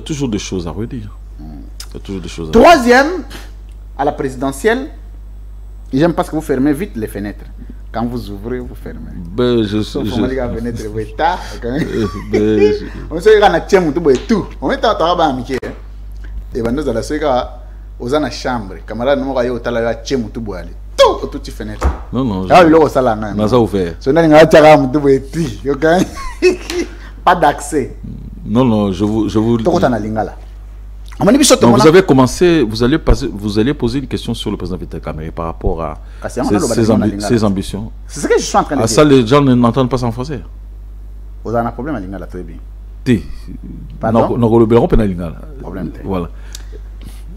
toujours des choses à redire. Troisième, à la présidentielle, j'aime parce que vous fermez vite les fenêtres. Quand vous ouvrez, vous fermez. On sait tout. On met aux la chambre. Camarade, nous avons toutes les fenêtres. Non. Ouvert. Pas d'accès. Non, je vous le dis. Donc vous avez commencé, vous allez poser une question sur le président Vital Kamerhe par rapport à ses ambitions. C'est ce que je suis en train de dire. Ça, les gens n'entendent pas ça en français. Vous avez un problème à Lingala, très bien. Pardon? Voilà.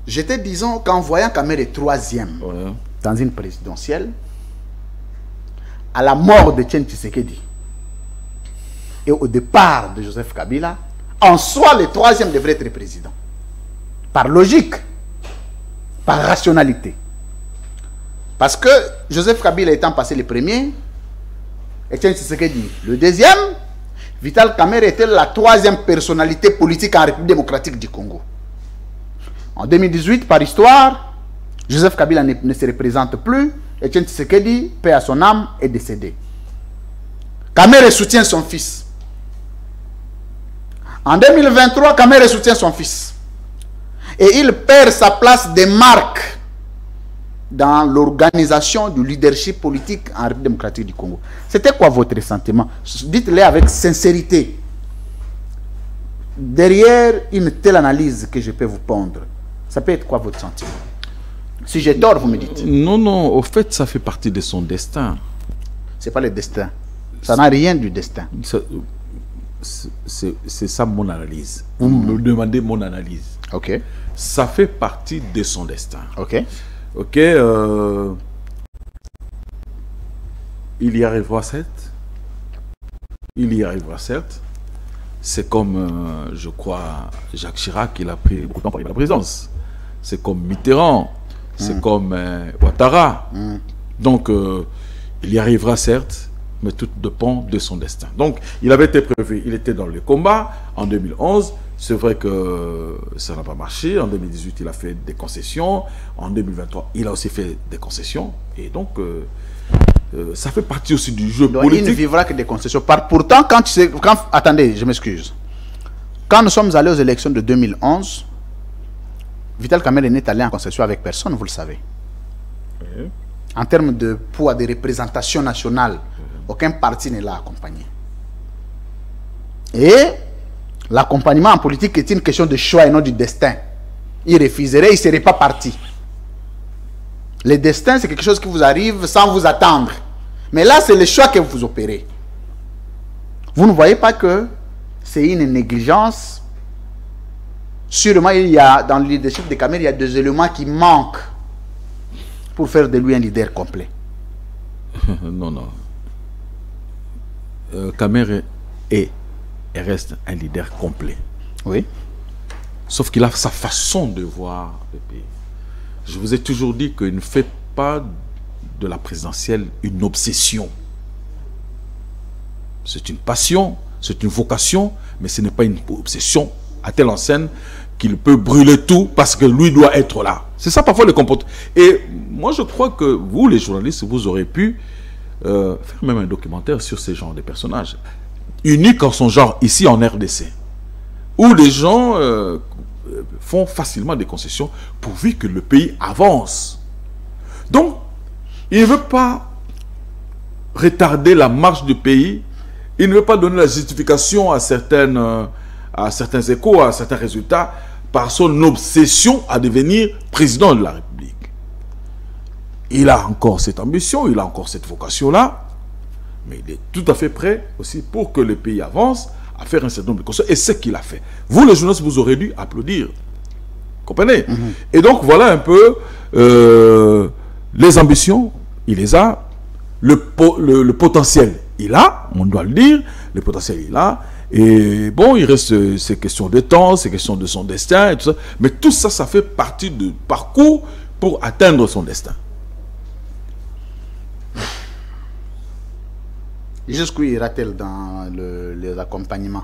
J'étais, disons, qu'en voyant Kamerhe 3e dans une présidentielle, à la mort de Etienne Tshisekedi et au départ de Joseph Kabila, en soi, le 3e devrait être président. Par logique, par rationalité. Parce que Joseph Kabila étant passé le premier, Etienne Tshisekedi le 2e, Vital Kamerhe était la 3e personnalité politique en République démocratique du Congo. En 2018, par histoire, Joseph Kabila ne se représente plus. Etienne Tshisekedi, paix à son âme, est décédé. Kamerhe soutient son fils. En 2023, Kamerhe soutient son fils. Et il perd sa place de marque dans l'organisation du leadership politique en République démocratique du Congo. C'était quoi votre sentiment? Dites-le avec sincérité. Derrière une telle analyse que je peux vous pondre, ça peut être quoi votre sentiment? Si j'ai tort, vous me dites. Non, au fait, ça fait partie de son destin. C'est pas le destin. Ça n'a rien du destin. C'est ça mon analyse. Vous me demandez mon analyse. Ok. Ça fait partie de son destin. Ok. Ok. Il y arrivera certes. Il y arrivera certes. C'est comme, je crois, Jacques Chirac, il a pris beaucoup de temps pour arriver à la présidence. C'est comme Mitterrand. C'est comme Ouattara. Donc, il y arrivera certes, mais tout dépend de son destin. Donc, il avait été prévu. Il était dans le combat en 2011. C'est vrai que ça n'a pas marché. En 2018, il a fait des concessions. En 2023, il a aussi fait des concessions. Et donc, ça fait partie aussi du jeu politique. Il ne vivra que des concessions. Pourtant, quand tu sais... attendez, je m'excuse. Quand nous sommes allés aux élections de 2011, Vital Kamerhe n'est allé en concession avec personne, vous le savez. Oui. En termes de poids de représentation nationale, aucun parti ne l'a accompagné. Et l'accompagnement en politique est une question de choix et non du destin. Il refuserait, il ne serait pas parti. Le destin, c'est quelque chose qui vous arrive sans vous attendre. Mais là, c'est le choix que vous opérez. Vous ne voyez pas que c'est une négligence. Sûrement, il y a, dans le leadership de Kamerhe, il y a des éléments qui manquent pour faire de lui un leader complet. Non, non. Kamerhe est et reste un leader complet. Oui. Sauf qu'il a sa façon de voir le pays. Je vous ai toujours dit qu'il ne fait pas de la présidentielle une obsession. C'est une passion, c'est une vocation, mais ce n'est pas une obsession à telle enseigne qu'il peut brûler tout parce que lui doit être là. C'est ça parfois le comportement. Et moi je crois que vous, les journalistes, vous aurez pu faire même un documentaire sur ces genres de personnages. Unique en son genre ici en RDC. Où les gens font facilement des concessions pourvu que le pays avance. Donc, il ne veut pas retarder la marche du pays. Il ne veut pas donner la justification à certains échos, à certains résultats, par son obsession à devenir président de la République. Il a encore cette ambition, il a encore cette vocation-là, mais il est tout à fait prêt aussi pour que le pays avance, à faire un certain nombre de concessions, et c'est ce qu'il a fait. Vous, les journalistes, vous aurez dû applaudir. Comprenez? Et donc, voilà un peu les ambitions, il les a, le potentiel, il a, on doit le dire, le potentiel, il a, et bon, il reste ces questions de temps, ces questions de son destin, et tout ça, mais tout ça, ça fait partie du parcours pour atteindre son destin. Jusqu'où ira-t-elle dans les accompagnements?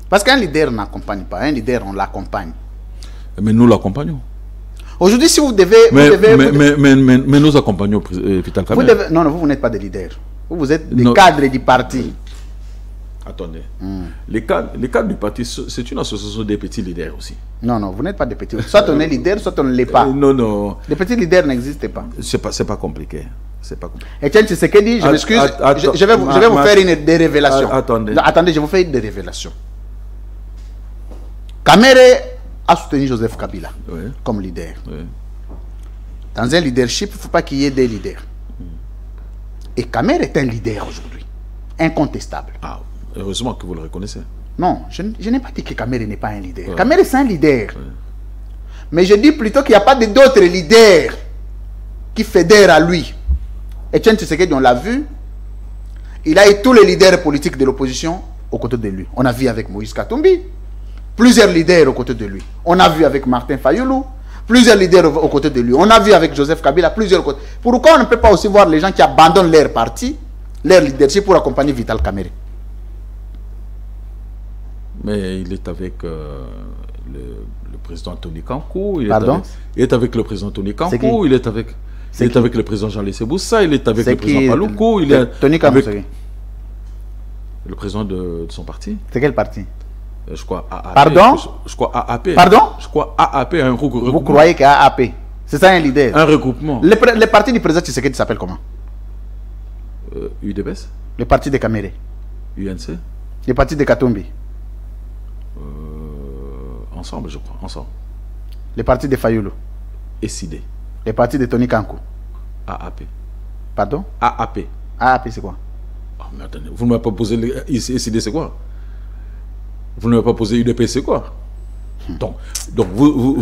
Parce qu'un leader n'accompagne pas. Un leader, on l'accompagne. Mais nous l'accompagnons. Aujourd'hui, si vous devez... Mais nous accompagnons Vital Kamerhe. Non, vous n'êtes pas des leaders. Vous êtes des cadres du parti. Attendez. Les cadres du parti, c'est une association des petits leaders aussi. Non, vous n'êtes pas des petits. Soit on est leader, soit on ne l'est pas. Non. Les petits leaders n'existent pas. C'est pas compliqué. Etienne Tshisekedi, je m'excuse, je vais vous faire des révélations. Attendez, je vous fais des révélations. Kamerhe a soutenu Joseph Kabila comme leader. Oui. Dans un leadership, il ne faut pas qu'il y ait des leaders. Et Kamerhe est un leader aujourd'hui, incontestable. Ah, heureusement que vous le reconnaissez. Non, je n'ai pas dit que Kamerhe n'est pas un leader. Kamerhe, c'est un leader. Mais je dis plutôt qu'il n'y a pas d'autres leaders qui fédèrent à lui. Etienne Tshisekedi, on l'a vu, il a eu tous les leaders politiques de l'opposition aux côtés de lui. On a vu avec Moïse Katumbi, plusieurs leaders aux côtés de lui. On a vu avec Martin Fayoulou, plusieurs leaders aux côtés de lui. On a vu avec Joseph Kabila, plusieurs côtés. Pourquoi on ne peut pas aussi voir les gens qui abandonnent leur parti, leur leadership pour accompagner Vital Kamerhe? Mais il est avec le président Tony Kankou. Pardon? Il est avec le président Tony Kankou. Il est avec le président Jean-Lissé Boussa. Il est avec le président Paloukou. Il est Tony Kankou, avec le président de son parti. C'est quel parti? Je crois AAP. Pardon? Je crois AAP. Pardon? Je crois AAP, un regroupement. Vous croyez qu'AAP, c'est ça un leader? Un regroupement. Le parti du président Tshisekedi s'appelle comment? UDPS. Le parti de Kamerhe. UNC. Le parti de Katumbi. Ensemble, je crois. Ensemble. Le parti de Fayoulou. SID. Le parti de Tony Kankou. AAP. Pardon? AAP. AAP, c'est quoi? Oh, mais attendez, vous ne m'avez pas posé SID, c'est quoi? Vous ne m'avez pas posé UDP, c'est quoi? Donc vous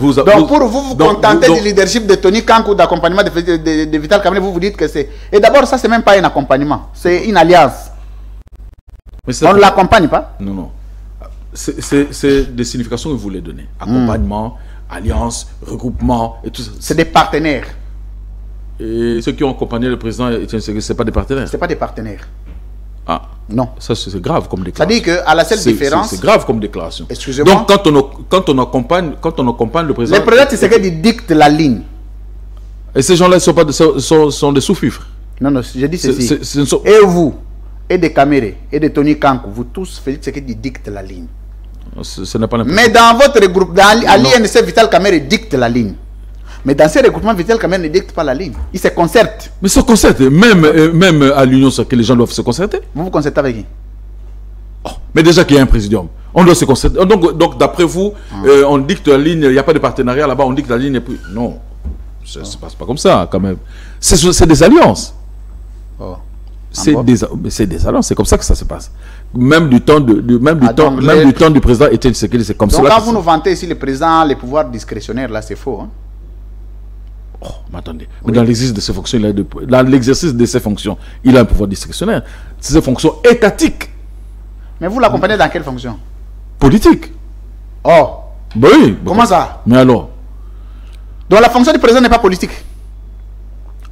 pour vous contentez du leadership de Tony Kankou, d'accompagnement de Vital Kamerhe, vous dites que c'est... Et d'abord, ça, c'est même pas un accompagnement, c'est une alliance. On ne l'accompagne pas? Non, non. C'est des significations que vous voulez donner. Accompagnement, alliance, regroupement et tout ça. C'est des partenaires. Et ceux qui ont accompagné le président, ce pas des partenaires? C'est pas des partenaires. Ah. Non. Ça, c'est grave comme déclaration. C'est-à-dire qu'à la seule différence... C'est grave comme déclaration. Excusez-moi. Donc, quand on accompagne le président... Le président Tshisekedi dicte la ligne. Et ces gens-là sont des sous-fifres. Non, non, je dis ceci. Et vous, et de Kamerhe, et de Tony Kankou, vous tous, Félix Tshisekedi dicte la ligne. Ce n'est pas n'importe. Mais dans votre groupe, dans l'INC, Vital Kamerhe dicte la ligne. Mais dans ces regroupements, Vital Kamerhe ne dicte pas la ligne. Il se concerte. Mais se concerte, même à l'Union, que les gens doivent se concerter. Vous vous concertez avec qui? Oh, mais déjà qu'il y a un président, on doit se concerter. Donc d'après vous, on dicte la ligne, il n'y a pas de partenariat là-bas, on dicte la ligne et puis... Non, ça ne se passe pas comme ça quand même. C'est des alliances. Oh. C'est des alliances, c'est comme ça que ça se passe. Même du temps du président Étienne Tshisekedi, c'est comme ça. Donc quand vous nous vantez ici le président, les pouvoirs discrétionnaires, là c'est faux. Hein? Oh, mais attendez, mais dans l'exercice de ses fonctions, il a un pouvoir discrétionnaire. C'est des fonctions étatiques. Mais vous l'accompagnez dans quelle fonction? Politique. Oh. Ben oui. Comment ça? Mais alors? Donc la fonction du président n'est pas politique?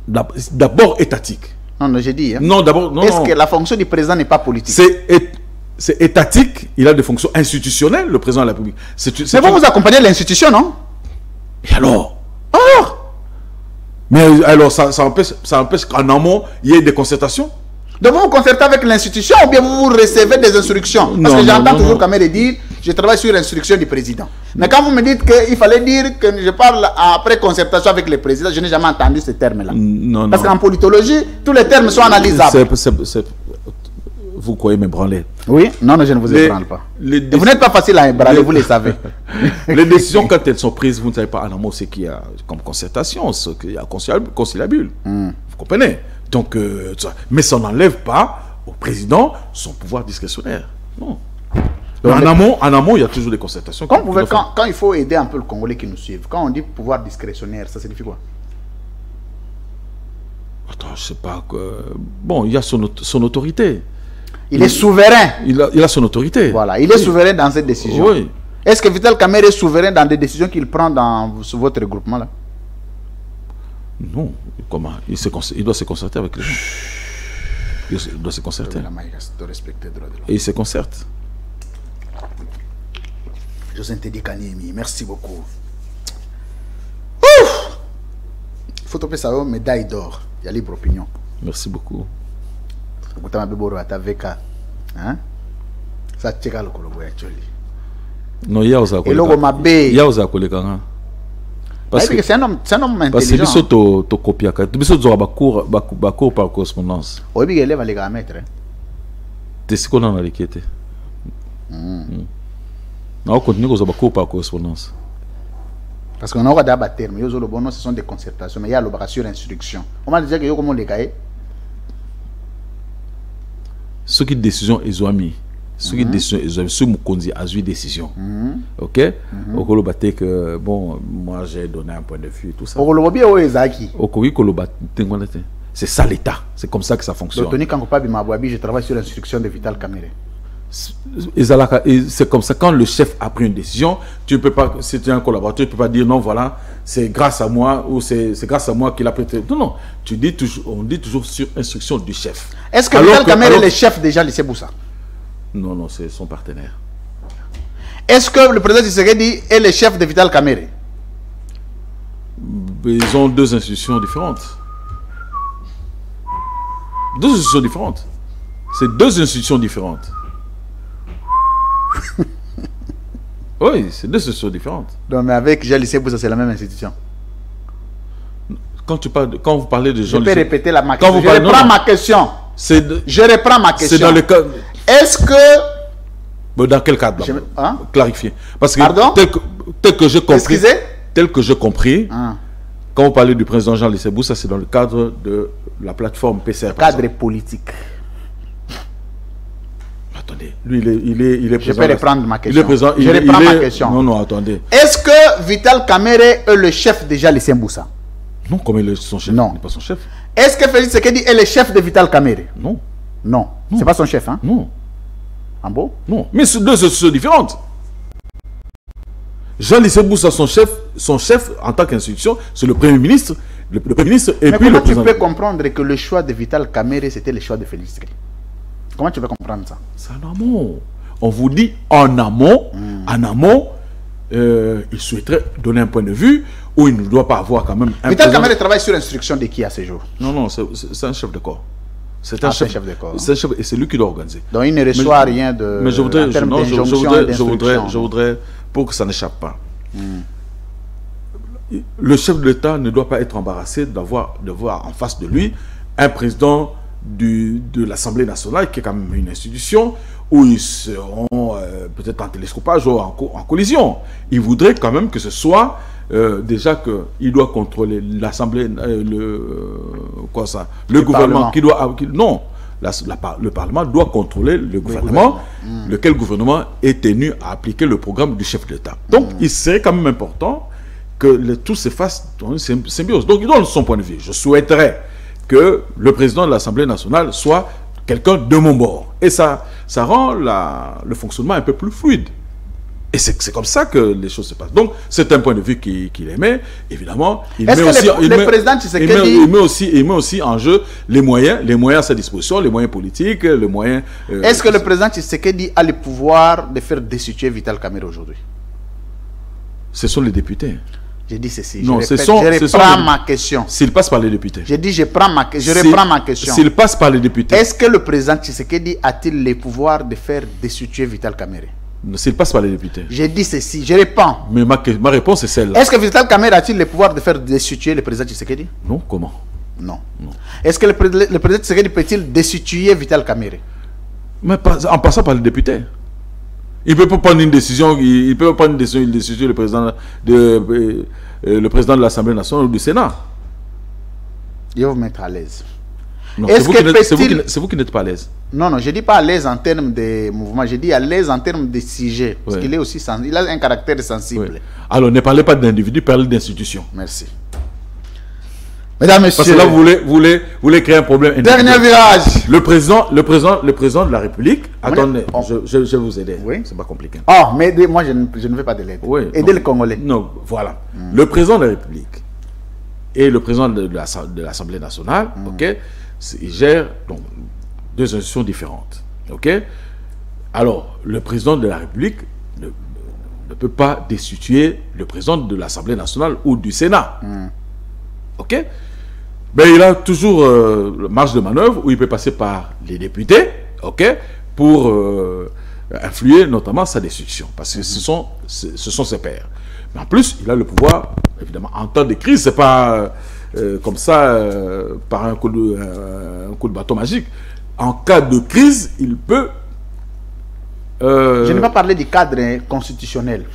D'abord étatique. Non, non, j'ai dit. Hein. Non, d'abord. Est-ce que la fonction du président n'est pas politique? C'est étatique, il a des fonctions institutionnelles, le président de la République. Mais vous accompagnez l'institution, non? Et alors? Mais alors, ça empêche qu'en amont, il y ait des concertations? Donc vous vous concertez avec l'institution ou bien vous recevez des instructions? Parce que j'entends toujours Kamerhe dire, je travaille sur l'instruction du président. Mais quand vous me dites qu'il fallait dire que je parle après concertation avec le président, je n'ai jamais entendu ce terme-là. Non, parce qu'en politologie, tous les termes sont analysables. Vous croyez m'ébranler? Oui, non, je ne vous ébranle pas. Vous n'êtes pas facile à ébranler, vous le savez. Les décisions, quand elles sont prises, vous ne savez pas en amont ce qu'il y a comme concertation, ce qu'il y a conciliabule. Vous comprenez? Donc, mais ça n'enlève pas au président son pouvoir discrétionnaire. Non. En amont, il y a toujours des concertations. Quand il faut aider un peu le Congolais qui nous suivent, quand on dit pouvoir discrétionnaire, ça signifie quoi? Attends, je ne sais pas. Bon, il y a son autorité. Il est souverain. Il a son autorité. Voilà, il est souverain dans cette décision. Oui. Est-ce que Vital Kamerhe est souverain dans des décisions qu'il prend sur votre regroupement là? Non. Comment? Il doit se concerter avec les gens. Il doit se concerter. Et il se concerte. José Ntedi Kanyemi, merci beaucoup. Ouf! Il faut topper ça une médaille d'or. Il y a libre opinion. Merci beaucoup. Hein? Ça tcheka le kolobo ya choli. Non, il y a aux Il y a aux akolekanga. Parce que c'est un homme intelligent. Parce que biso to copiaka. Biso zo ba cours par correspondance. Oui, il élève les gars mettre. C'est ce qu'on a dans l'équité. On continue aux cours par correspondance. Parce qu'on aura d'abord terme. Ce sont des concertations, mais il y a l'opération d'instruction. On va dire que yo comment les gars. Ce qui décision ils ont mis. Ce qui décision ils ont mis. Ce Mukonzi a eu décision. Ok. Au Kolobate que bon, moi j'ai donné un point de vue tout ça. Au Kolobate ou Ezaki. Au Kolobate c'est ça l'État. C'est comme ça que ça fonctionne. Tony Kankou Bimabouabi, je travaille sur l'instruction de Vital Kamerhe. C'est comme ça, quand le chef a pris une décision, tu ne peux pas, si tu es un collaborateur, tu ne peux pas dire non, voilà, c'est grâce à moi ou c'est grâce à moi qu'il a pris. Non, non, on dit toujours sur instruction du chef. Est-ce que Vital Kamerhe est le chef déjà de Boussa? Non, non, c'est son partenaire. Est-ce que le président Tshisekedi est le chef de Vital Kamerhe? Ils ont deux institutions différentes. Deux institutions différentes. C'est deux institutions différentes. Oui, c'est deux institutions différentes. Non, mais avec Jean-Lycée Boussa, c'est la même institution. Quand vous parlez de Jean-Lycée... Je peux répéter ma question. Je reprends ma question. Je reprends ma question. C'est dans le cas... Est-ce que... Dans quel cadre? Clarifier. Parce que pardon? Tel que j'ai compris... Excusez? Tel que j'ai compris, quand vous parlez du président Jean-Lycée Boussa, c'est dans le cadre de la plateforme PCR. Cadre politique. attendez. Lui, il est Je président. peux reprendre ma question. Il est président. Je reprends ma question. Non, non, attendez. Est-ce que Vital Kamerhe est le chef déjà de Semboussa? Non, comme il est son chef. Non. Il n'est pas son chef. Est-ce que Félix Tshisekedi est le chef de Vital Kamerhe? Non. Non. C'est pas son chef, hein? Non. En beau? Non. Mais ces deux sont différentes. Jean-Lissé Boussa, son chef en tant qu'institution, c'est le Premier ministre. Le Premier ministre et Mais puis le comment tu président. peux comprendre que le choix de Vital Kamerhe, c'était le choix de Félix Tshisekedi? Comment tu peux comprendre ça? C'est en amont. On vous dit en amont, il souhaiterait donner un point de vue où il ne doit pas avoir quand même un Vital président- Kamerhe travaille sur instruction de qui à ce jour? Non, non, c'est un chef de corps. C'est Ah, c'est un chef de corps. C'est un chef et c'est lui qui doit organiser. Donc il ne reçoit rien de... Mais je voudrais, en termes non, d'injonction et d'instruction. je voudrais, pour que ça n'échappe pas. Le chef de l'État ne doit pas être embarrassé de voir en face de lui un président de l'Assemblée nationale, qui est quand même une institution où ils seront peut-être en télescopage ou en collision. Il voudrait quand même que ce soit déjà qu'il doit contrôler l'Assemblée, le gouvernement, le Parlement doit contrôler le gouvernement, lequel gouvernement est tenu à appliquer le programme du chef de l'État. Donc, il serait quand même important que tout se fasse dans une symbiose. Donc, dans son point de vue, je souhaiterais que le président de l'Assemblée nationale soit quelqu'un de mon bord. Et ça rend le fonctionnement un peu plus fluide. Et c'est comme ça que les choses se passent. Donc, c'est un point de vue qu'il émet. Évidemment, il met aussi en jeu les moyens à sa disposition, les moyens politiques, les moyens... Est-ce que le président Tshisekedi a le pouvoir de faire destituer Vital Kamerhe aujourd'hui? Ce sont les députés. J'ai dit ceci. Non, je reprends ma question. S'il passe par les députés. J'ai dit je reprends ma question. S'il passe par les députés. Est-ce que le président Tshisekedi a-t-il le pouvoir de faire destituer Vital Kamerhe? S'il passe par les députés. J'ai dit ceci, je réponds. Mais ma réponse est celle-là. Est-ce que Vital Kamerhe a-t-il le pouvoir de faire destituer le président Tshisekedi? Non, comment? Non. Est-ce que le président Tshisekedi peut-il destituer Vital Kamerhe? Mais en passant par les députés. Il peut pas prendre une décision, il peut prendre une décision le président de l'Assemblée nationale ou du Sénat. Je vais vous mettre à l'aise. C'est vous qui n'êtes pas à l'aise. Non, je ne dis pas à l'aise en termes de mouvement, je dis à l'aise en termes de sujet. Parce qu'il est aussi sensible, il a un caractère sensible. Oui. Alors, ne parlez pas d'individu, parlez d'institution. Merci. Mesdames, messieurs. Parce que là, vous voulez créer un problème. Dernier virage. Le président de la République. Attendez, je vais vous aider. Oui. C'est pas compliqué. Oh, mais moi, je ne veux pas de l'aide. Oui, aider les Congolais. Non, voilà. Le président de la République et le président de l'Assemblée nationale, ok, ils gèrent donc deux institutions différentes. Ok. Alors, le président de la République ne peut pas destituer le président de l'Assemblée nationale ou du Sénat. Ok. Mais il a toujours marge de manœuvre où il peut passer par les députés, ok, pour influer notamment sa destitution, parce que ce sont ses pairs. Mais en plus, il a le pouvoir, évidemment, en temps de crise, c'est pas comme ça par un coup de bâton magique. En cas de crise, il peut. Je n'ai pas parlé du cadre constitutionnel.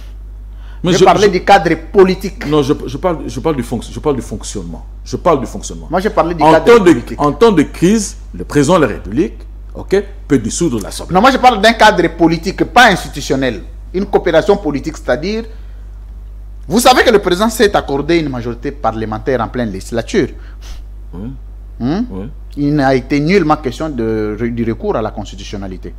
Mais je parlais du cadre politique. Non, je parle du fonctionnement. Je parle du fonctionnement. Moi, je parlais du cadre politique. En temps de crise, le président de la République, ok, peut dissoudre l'Assemblée. Non, moi, je parle d'un cadre politique, pas institutionnel. Une coopération politique, c'est-à-dire... Vous savez que le président s'est accordé une majorité parlementaire en pleine législature. Oui. Oui. Il n'a été nullement question du recours à la constitutionnalité.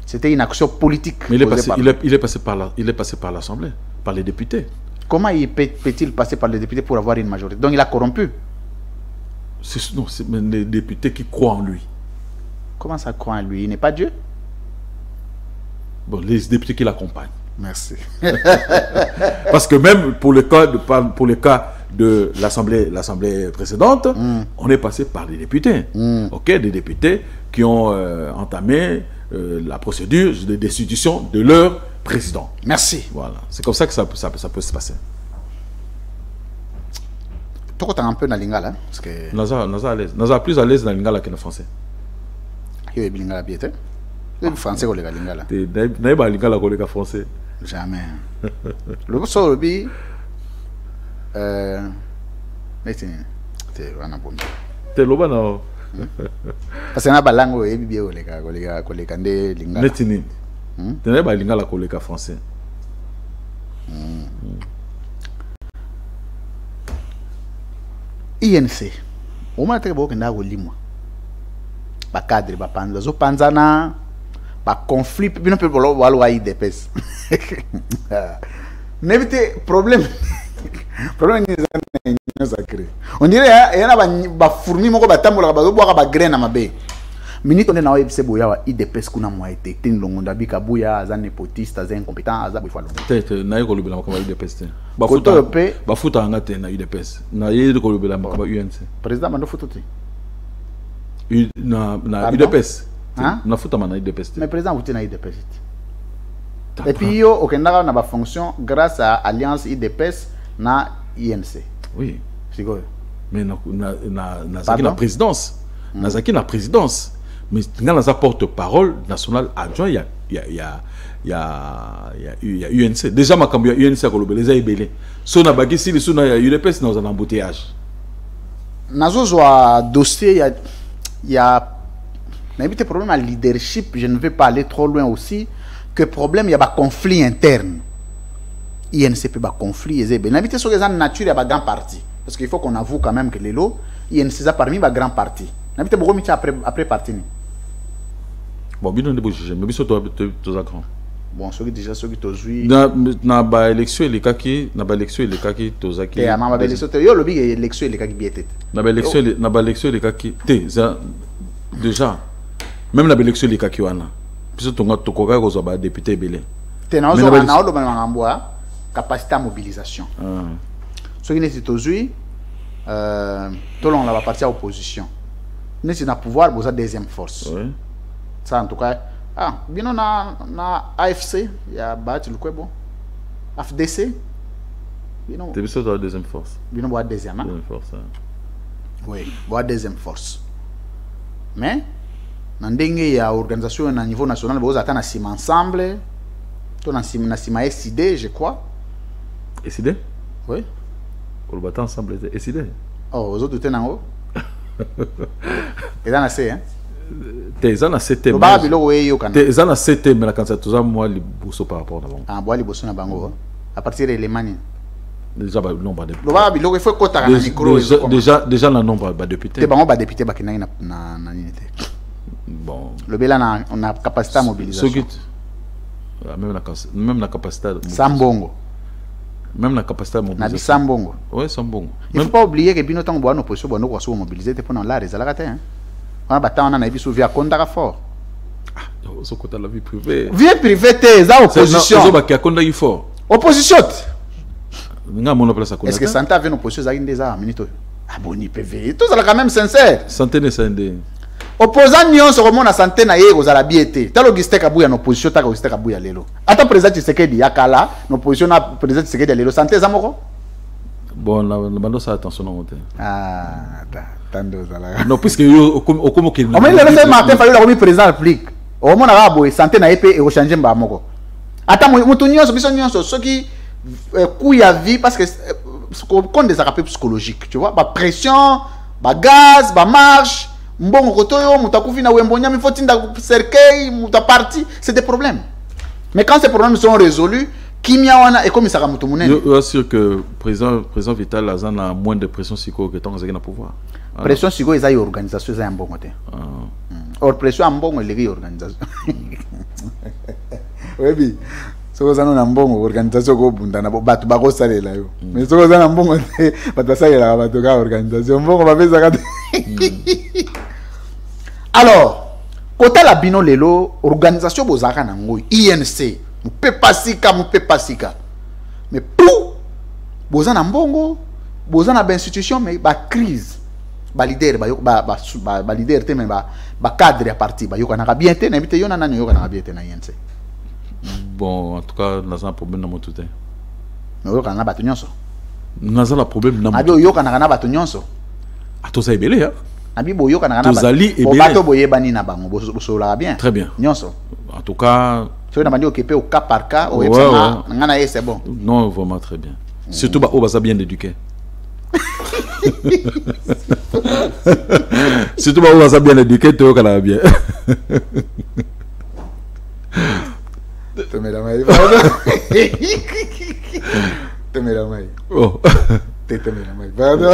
C'était une action politique. Mais il est passé par l'Assemblée, par les députés. Comment peut-il passer par les députés pour avoir une majorité? Donc il a corrompu. Non, c'est les députés qui croient en lui. Comment ça croit en lui? Il n'est pas Dieu? Bon, les députés qui l'accompagnent. Merci. Parce que même pour le cas de l'Assemblée précédente, on est passé par les députés. Ok, des députés qui ont entamé la procédure de destitution de leur président. Merci. Voilà, c'est comme ça que ça peut se passer. Tu es un peu dans l'ingala, parce que... Naza à l'aise. Naza plus à l'aise dans l'ingala que dans le français. Il y a l'ingala bien, le français ou l'ingala. Tu n'as pas l'ingala que le français. Jamais. Le sol bi T'es loba non. Parce que na balango et bien koleka nde lingala. Netini. Tenez ba lingala koleka français. INC. Au moins très beau que na limwa. Ba cadre ba panza zo panzana ba conflit bino pe bolo walo wa IDPS. N'évitez problème. Problème ni sacré. On dirait il y a ba fourmi moko ba tambola ba zo boka ba graine na mabe. Minute on est na webse boya wa IDPS kuna mwa ete tin longonda bika buya za nepotiste za incompétent za bifalo. Tete na yiko lubela makamba IDPS. Ba futa ngate na IDPS. Na yiko lubela makamba UNC. Président mando futa te. Na IDPS. Na futa mana IDPS. Mais président vous na IDPS. Et puis yo okendaka na ba fonction grâce à alliance IDPS na INC. Oui. C'est quoi? Mais na zaki na présidence. Na zaki na présidence. Mais dans la porte-parole nationale adjoint, il y a UNC. Déjà, ma cambia UNC a colobé les aïbélés. Si on a bagé si les a UDPS dans un embouteillage. Dans un dossier, il y a un problème à leadership. Je ne vais pas aller trop loin aussi. Que problème, il y a un conflit interne. INC peut un conflit. Il y a un nature, il y a un grand parti. Parce qu'il faut qu'on avoue quand même que les lots, INC a parmi un grand parti. N'habite beaucoup après parti. Bon, bien on est obligé, mais bien toi grand. Bon, ceux qui déjà ceux qui t'osent. Na ba élection les kaki, na ba élection les kaki tozaki. Et à ma ba élection, yo lobby élection les kaki biété. Na ba élection les kaki. Déjà, même na ba élection les kaki wana. Puis to nga tokoka ko ba député belé. Te na ozo na olo ba ngambwa capacité à mobilisation. Ceux qui ne t'osent tout le monde va partir à l'opposition. Nous sommes dans le pouvoir, vous avez deuxième force. Oui. Ça, en tout cas, bien on a AFC, il y a battu le quoi bon. AFDC. Tu es sûr de la deuxième force. Bien on a deuxième. Deuxième force. Oui, on a deuxième force. Mais, dans il y a organisation à niveau national, vous attendez à CIM ensemble. On a CIM SID, je crois. SID? Oui. On va attendre ensemble. SID? Oh, vous autres, vous êtes en haut. Et dans la C, hein? T'es en a 7 thèmes. T'es en a 7 thèmes, mais la candidature, moi, les bourseaux par rapport à bango. Ah, moi, les bourseaux na bango. À partir de l'Allemagne. Déjà, non, pas de. Il faut qu'on t'arrête un micro. Déjà, la nombre de députés. T'es bango, député, bah, qui n'a bon. Le Béla, on a capacité à mobilisation. Même la capacité à mobilisation. Sambongo. Même la capacité à mobiliser. Sambongo. Oui, Sambongo. Il ne faut pas oublier que bien tant que nous opposition, nous sommes mobilisés pour nous la réserver. On a battu on a vu sous via Konda fort. Ce côté la vie privée. Vie privée, t'es ça opposition. C'est Konda fort. Opposition. Est-ce que Santa vient opposition à des armes minute? Ah bon, il PV. Tout ça quand même sincère. Santé ne s'ende. Opposant nyon se remonte à santé na yego za la biété. Ta logistique kabuya en opposition ta logistique kabuya lelo. Ata président Tshisekedi yakala, en opposition na président Tshisekedi lelo santé za moko. Bon, la bande ça attention non monter. Ah, tando za la. Non, puisque au comme qu'il. On met le fait Martin Fayulu la remis président république. Au moment na boy santé na épée et au changer mba moko. Ata mutu nyonso biso nyonso soki coup ya vie parce que compte des arapes psychologiques, tu vois, ba pression, ba gaz, ba marche. Mbongo kotoyo mutakufi na wembonya mi faut tinda cercueil mutaparti, c'est des problèmes. Mais quand ces problèmes sont résolus, kimia wana et comme ça mutu munene. Je suis sûr que président Vital Azan a moins de pression psycho que tant que na pouvoir. Pression psycho ils a organisation za mbongo te. Or pression mbongo les organisation. Oui. Soko zana na mbongo organisation ko bunda na batu ba ko salela yo. Mais soko zana mbongo te batu salela batu ka organisation mbongo ba pesa ka. Alors, côté la bino lelo, organisation bozaka na ngoi, INC, mpe pasika. Mais pour bozana mbongo, bozana ba institution mais ba crise, ba leader ba leader te mais ba cadre à parti ba yoka na bien te na bité yona nani yoka na bien te na INC. Bon, en tout cas, nous avons un problème dans mon tout. Mais yoka na batu nyonso. Nous avons un problème dans mon tout. Abi yoka na batu nyonso. A to ça ebelé hein. Abi boyoka na kana bato boyebani na bango bosola bien. Très bien. Nyonso. En tout cas, tu na bandi occupé au cas par cas au ngana c'est bon. Non, vraiment très bien. Surtout ba o baza bien éduqué. Surtout, on va bien éduquer, tu vas bien. Te mets la main. Te mets la main. Oh. Te mets la main. Pardon.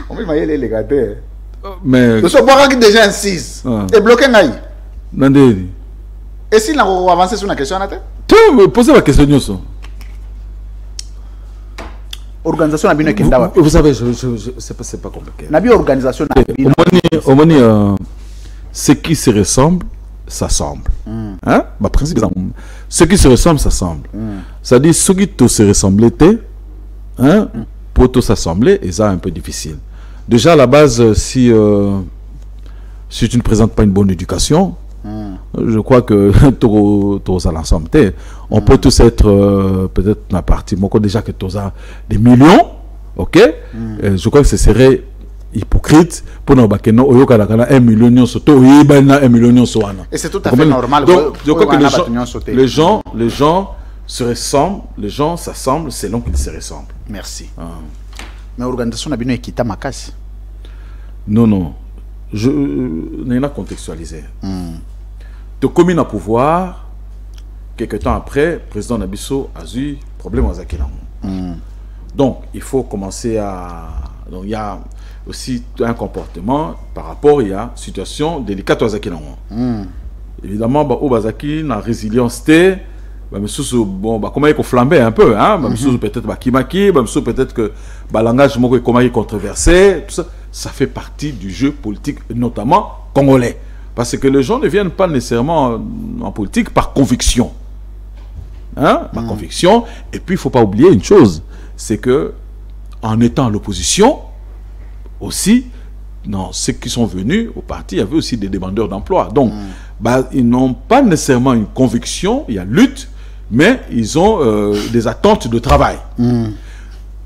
On va y les gâter. Mais. Nous sommes pas déjà un 6. Et bloqué ngaï. Nandé. Et si nous avançons sur une question, tu me posez la question. Organisation vous savez, c'est pas compliqué. Nabi organisation au moins, ce qui se ressemble s'assemble. Hein? Bah, principe, ce qui se ressemble s'assemble. Ça dit ce qui tout se ressemble hein? Pour tout s'assembler, et ça un peu difficile. Déjà à la base, si tu ne présentes pas une bonne éducation, je crois que tous à l'ensemble, on peut tous être peut-être la partie, moi déjà que tous a des millions, ok? Je crois que ce serait hypocrite pour nous que nous ayons 1 million surtout 1 million sur et c'est tout à fait normal. Donc je crois que les gens se ressemblent, les gens s'assemblent selon qu'ils se ressemblent. Merci. Mais l'organisation n'a bien équité ma casse. Non, je n'ai pas contextualisé. De commune à pouvoir, quelques temps après, le président Nabisso a eu problème aux Akilango. Donc, il faut commencer à... Donc, il y a aussi un comportement par rapport à une situation délicate aux Akilango. Évidemment, au Bazaki, la résilience, bon, comment il faut flamber un peu, hein? Peut-être Kimaki, peut-être que le langage est controversé, tout ça. Ça fait partie du jeu politique, notamment congolais. Parce que les gens ne viennent pas nécessairement en politique par conviction. Hein? Par conviction. Et puis, il ne faut pas oublier une chose, c'est que en étant à l'opposition, aussi, non, ceux qui sont venus au parti, il y avait aussi des demandeurs d'emploi. Donc, ils n'ont pas nécessairement une conviction, il y a lutte, mais ils ont des attentes de travail.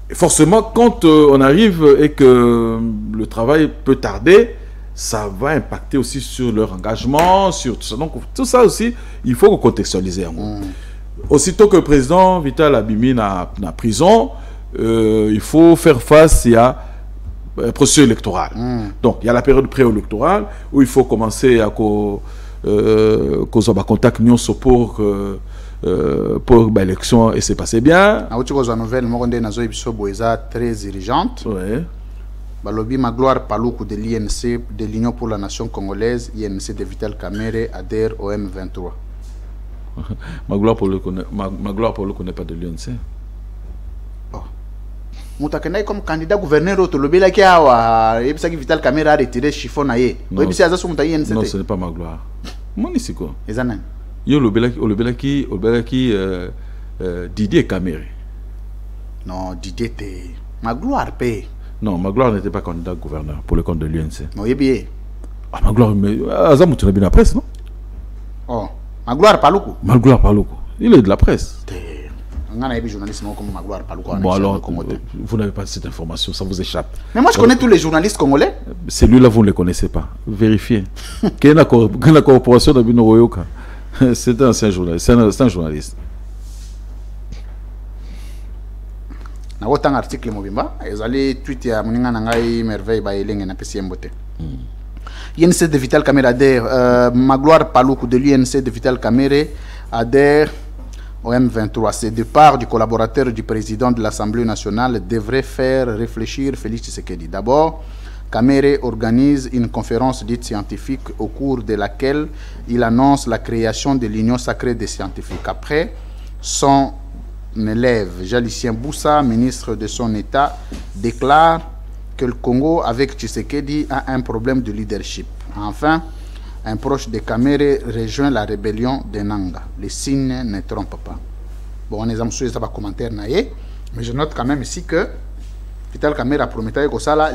Et forcément, quand on arrive et que le travail peut tarder, ça va impacter aussi sur leur engagement, sur tout ça. Donc, tout ça aussi, il faut contextualiser. Aussitôt que le président Vital Abimi n'a prison, il faut faire face à un processus électoral. Donc, il y a la période préélectorale où il faut commencer à causer contact pour l'élection et c'est passé bien. La nouvelle, très dirigeante. Ouais. Balobi Magloire Paloukou de l'INC, de l'Union pour la Nation Congolaise, INC de Vital Kamerhe, adhère au M23. Magloire pour le connaît pas de l'INC. Moutakena comme candidat gouverneur au Tolobela qui a Vital Kamerhe a retiré chiffon naïe. Non, ce n'est pas Magloire. Mon ici quoi. Yo le Belaki Didier Kamerhe. Non, Didier était Magloire paye. Non, Magloire n'était pas candidat gouverneur pour le compte de l'UNC. Non, il est bien. Ah, Magloire, mais Azam, tu l'as bien la presse, non? Oh, Magloire Paloukou. Magloire Paloukou. Il est de la presse. On a un journaliste comme Magloire Paloukou. Bon, alors, vous n'avez pas cette information, ça vous échappe. Mais moi, je connais tous les journalistes congolais. Celui-là, vous ne le connaissez pas. Vérifiez. Quelle est la corporation de Bino Royoka? C'est un journaliste. C'est un journaliste. Na autant article mobimba ezali tweet ya muninga nangai merveille ba elenge na pesi mbote. INC de Vital Kamerhe adhère Magloire Paloukou de l'INC de Vital Kamerhe adhère au M23. Ce départ du collaborateur du président de l'Assemblée nationale devrait faire réfléchir Félix Tshisekedi. D'abord, Kamerhe organise une conférence dite scientifique au cours de laquelle il annonce la création de l'Union sacrée des scientifiques. Après, son élève Jalicien Boussa, ministre de son État, déclare que le Congo, avec Tshisekedi, a un problème de leadership. Enfin, un proche de Kamerhe rejoint la rébellion de Nanga. Les signes ne trompent pas. Bon, on est en train de faire un commentaire, mais je note quand même ici que Vital Kamerhe a promis que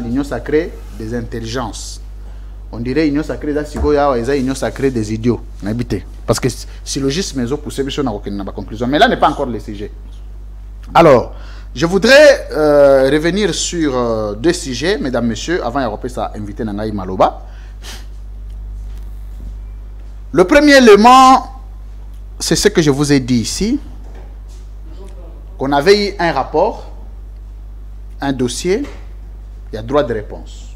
l'Union sacrée des intelligences. On dirait l'Union sacrée des l'Union sacrée des idiots. Parce que si le syllogisme est poussé, je n'ai pas conclusion. Mais là n'est pas encore le sujet. Alors, je voudrais revenir sur deux sujets, mesdames, messieurs, avant d'inviter Nangaï Maloba. Le premier élément, c'est ce que je vous ai dit ici, qu'on avait eu un rapport, un dossier Il y a droit de réponse.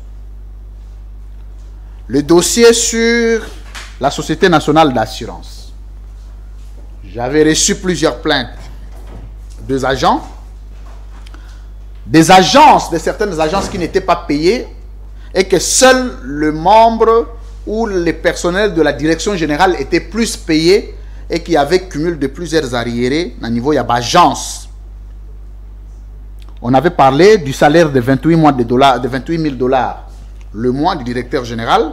Le dossier sur la Société nationale d'assurance. J'avais reçu plusieurs plaintes des agents, des agences, de certaines agences qui n'étaient pas payées et que seul le membre ou les personnels de la direction générale étaient plus payés et qui avaient cumul de plusieurs arriérés à niveau, il y a agence. On avait parlé du salaire de 28 000 $ le mois du directeur général.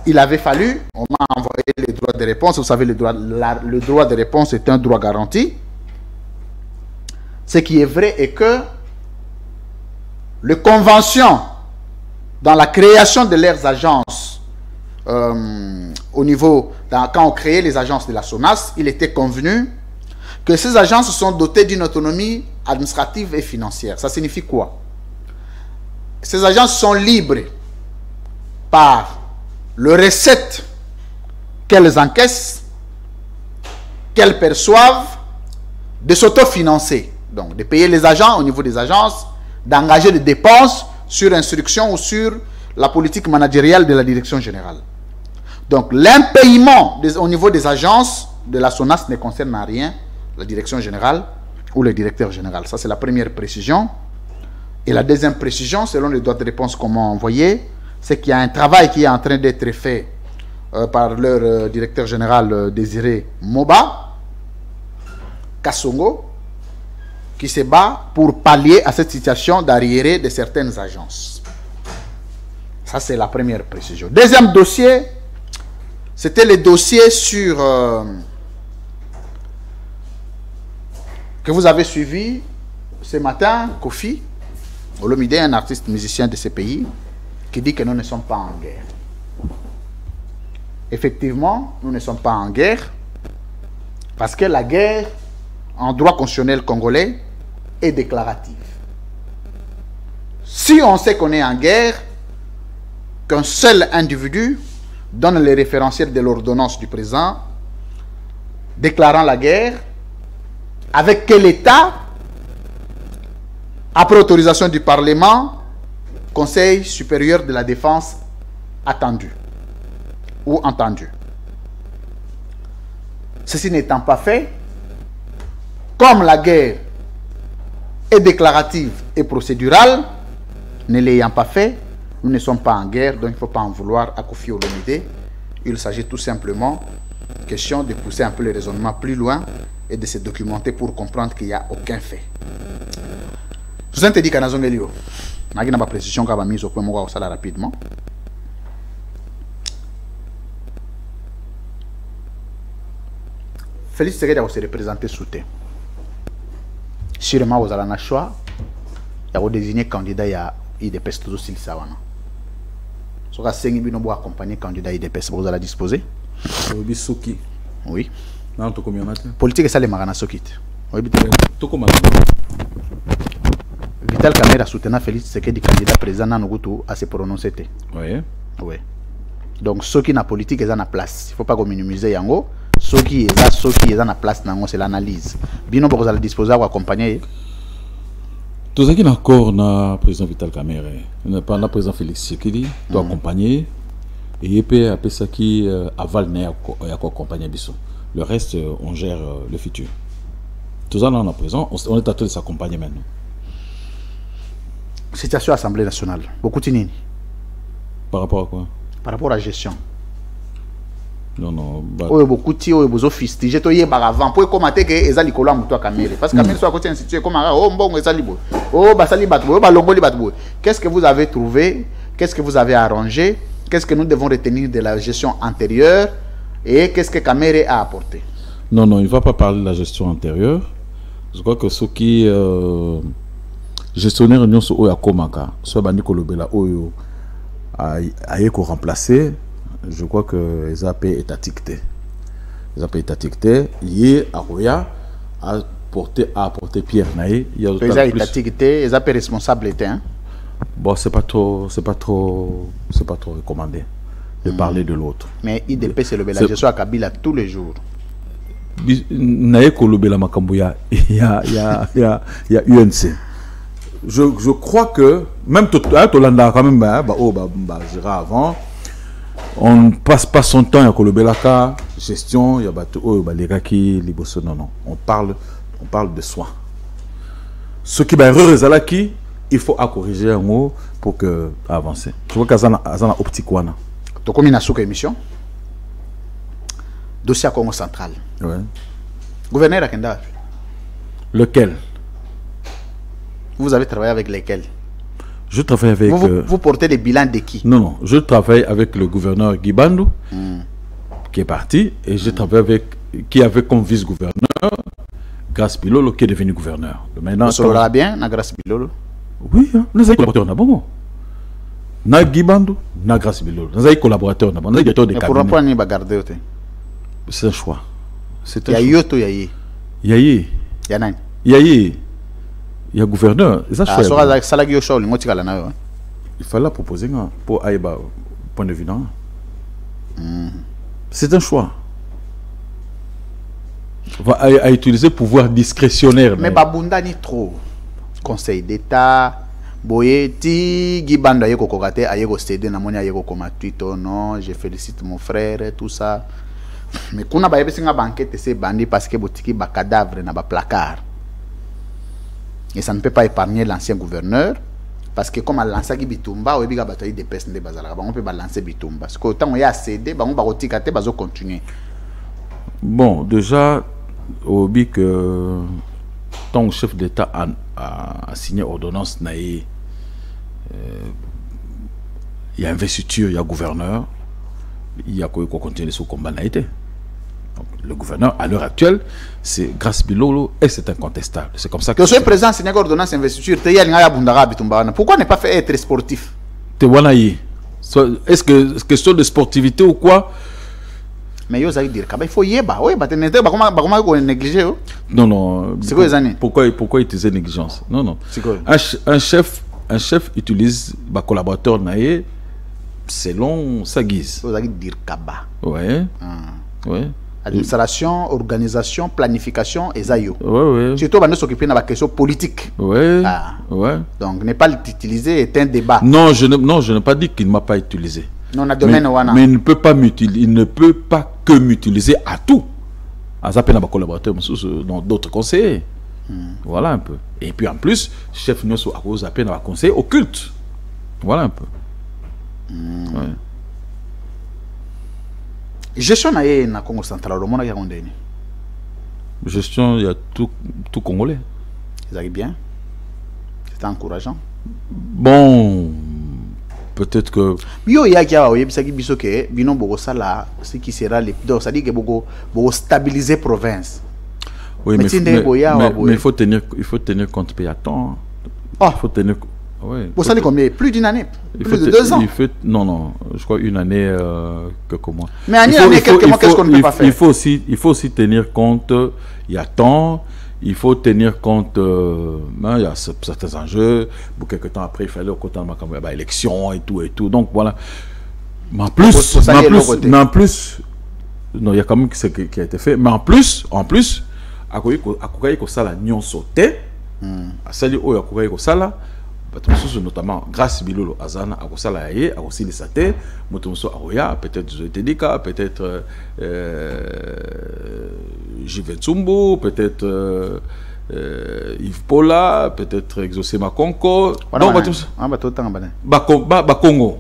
Il avait fallu, on m'a envoyé les droits de réponse. Vous savez, le droit de réponse est un droit garanti. Ce qui est vrai est que les conventions dans la création de leurs agences, au niveau, quand on créait les agences de la SONAS, il était convenu que ces agences sont dotées d'une autonomie administrative et financière. Ça signifie quoi? Ces agences sont libres par le recette qu'elles encaissent, qu'elles perçoivent, de s'autofinancer. Donc, de payer les agents au niveau des agences, d'engager des dépenses sur instruction ou sur la politique managériale de la direction générale. Donc, l'impayement au niveau des agences de la SONAS ne concerne en rien la direction générale ou le directeur général. Ça, c'est la première précision. Et la deuxième précision, selon les droits de réponse qu'on m'a envoyé, c'est qu'il y a un travail qui est en train d'être fait par leur directeur général Désiré Moba, Kassongo, qui se bat pour pallier à cette situation d'arriéré de certaines agences. Ça, c'est la première précision. Deuxième dossier, c'était le dossier sur que vous avez suivi ce matin, Kofi Olomide, un artiste musicien de ce pays, qui dit que nous ne sommes pas en guerre. Effectivement, nous ne sommes pas en guerre parce que la guerre, en droit constitutionnel congolais, est déclarative. Si on sait qu'on est en guerre, qu'un seul individu donne les référentiels de l'ordonnance du président déclarant la guerre, avec quel état, après autorisation du Parlement, Conseil supérieur de la défense attendu ou entendu. Ceci n'étant pas fait, comme la guerre est déclarative et procédurale, ne l'ayant pas fait, nous ne sommes pas en guerre, donc il ne faut pas en vouloir à Kofi Olomide. Il s'agit tout simplement question de pousser un peu le raisonnement plus loin et de se documenter pour comprendre qu'il n'y a aucun fait. Je vous ai dit qu'à Nazongelio, je vais ma précision qui va mise au point rapidement. Félix Tshisekedi a se représenté sous thé. Sûrement, vous allez en choix. Il y a désigné candidat, il y a IDPS toujours s'il sawana. Si vous avez accompagné candidat IDPS, vous allez disposer. Oui. Politique, c'est les marana sokit. Vital Kamerhe a soutenu Félix Tshisekedi, candidat président Nanougutu, à se prononcer. Oui. Oui. Donc, ceux qui ont la politique, ils ont la place. Il ne faut pas minimiser Yango. Ceux qui ont la place, c'est l'analyse. Bien, vous allez disposer à accompagner. Tout ce qui est encore dans le président Vital Kamerhe, pas le président Félix Tshisekedi, doit accompagner. Et puis, après ça qui aval n'est accompagné. Le reste, on gère le futur. Tout ça, dans la présent, on est à train de s'accompagner maintenant. Situation à l'Assemblée nationale. Beaucoup de nini. Par rapport à quoi? Par rapport à la gestion. Non, non. Oui, beaucoup de offices. J'ai dit avant pour commenter que les alcooliques ont Kamerhe. Parce que Kamerhe soit côté institué comme un oh bon, les alibos. Oh, basali batbo, balongo li batbo. Qu'est-ce que vous avez trouvé? Qu'est-ce que vous avez arrangé? Qu'est-ce que nous devons retenir de la gestion antérieure? Et qu'est-ce que Kamerhe a apporté? Non, non, il ne va pas parler de la gestion antérieure. Je crois que ceux qui gestionnaire union sur Oya Komaka, soit Bani Kolobela Oyo a remplacé, je crois que les AP est étatique. Les AP est étatique. Hier, à Oya a apporté Pierre Naé. Les AP étatique, les AP responsables étaient. Hein? Bon, c'est pas trop recommandé de parler de l'autre. Mais IDP, c'est le Bela gestion à Kabila tous les jours. Naé Kolobela Makambuya, il y a UNC. je crois que même Tolanda quand même avant, on ne passe pas son temps à Kolobelaka, gestion, il y a les gars qui non, on parle de soins. Ce qui va qui il faut corriger un mot pour que avancer. Je vois qu'Azana optique wana. Tu comme une émission. Dossier à Congo central. Ouais. Gouverneur Akenda. Lequel? Vous avez travaillé avec lesquels? Je travaille avec... Vous portez les bilans de qui? Non, je travaille avec le gouverneur Guibandou, qui est parti, et je travaille avec... qui avait comme vice-gouverneur Grace Bilolo, qui est devenu gouverneur. Maintenant, vous saurez bien, na Grace Bilolo? Oui, nous avons collaborateur na bon. Na Guibandou, na Grace Bilolo. Nous avons collaborateur na bon. Nous avons directeur de cabinet. Mais pourquoi ne pas garder? C'est un choix. C'est un choix. Yoto Yaye. Yaye. Yanan. Yaye. Il y a gouverneur. Il fallait proposer pour Aïba, point de vue. C'est un choix. À utiliser pouvoir discrétionnaire. Mais Babunda ni trop. Conseil d'État, Boyeti, Guibanda Yeko Kokate, Ayeko Cédé, Namonia Yeko Komatuito, non, je félicite mon frère et tout ça. Mais quand on a une banquette, c'est bandit parce que botiki ba cadavre na ba placard. Et ça ne peut pas épargner l'ancien gouverneur. Parce que comme à lancer Bitumba, on a bataille de peste de Bazala. On peut lancer Bitumba. Parce que autant on y a cédé, on va continuer. Bon, déjà, au but que ton chef d'État a signé ordonnance, il y a investiture, il y a gouverneur, il y a quoi continuer ce combat n'a été. Le gouverneur, à l'heure actuelle, c'est Grace Bilolo et c'est incontestable. C'est comme ça que... Le président signé ordonnance investiture, pourquoi ne pas faire être sportif? Est-ce que question de sportivité ou quoi? Mais il faut y aller. Oui, comment négliger? Non. C'est quoi les années? Pourquoi utiliser négligence? Non. Un chef utilise un collaborateur selon sa guise. Vous allez dire Kaba. Ouais. Administration, organisation, planification et Zayo. Ouais. Surtout, on va s'occuper de la question politique. Ouais. Donc, ne pas l'utiliser est un débat. Non, je n'ai pas dit qu'il ne m'a pas utilisé. Non, mais il ne peut pas que m'utiliser à tout. À ça, peine collaborateur dans d'autres conseillers. Voilà un peu. Et puis en plus, chef Nyoso a cause à peine conseiller occulte. Voilà un peu. Ouais. Gestion na Congo central, le monde a gagné. Gestion, il y a tout congolais. Ils arrivent bien. C'est encourageant. Bon, peut-être que. Yo ya kia wa yebisaki biso ke bino boko sala ce qui sera les donc ça dit que boko stabiliser province. Oui, mais il faut tenir compte pays à temps. Il faut tenir. Oui. Vous savez combien? Plus d'une année? Plus de 2 ans? Non, je crois une année, quelques mois. Mais quelques mois, qu'est-ce qu'on ne peut pas faire? Il faut aussi tenir compte, il y a temps, il faut tenir compte, il y a certains enjeux, pour quelques temps après, il fallait au côté de l'élection et tout. Donc voilà. Mais en plus, non, il y a quand même ce qui a été fait, mais en plus, à quoi il ça la nion sauté, à celle où il y a ça notamment grâce Bilolo Azana à Kosala Aye, à aussi les satés, Motomoso Aroya, peut-être Zoetedika, peut-être Jivetsumbo, peut-être Yves Pola, peut-être Exosema Konko. Bakongo.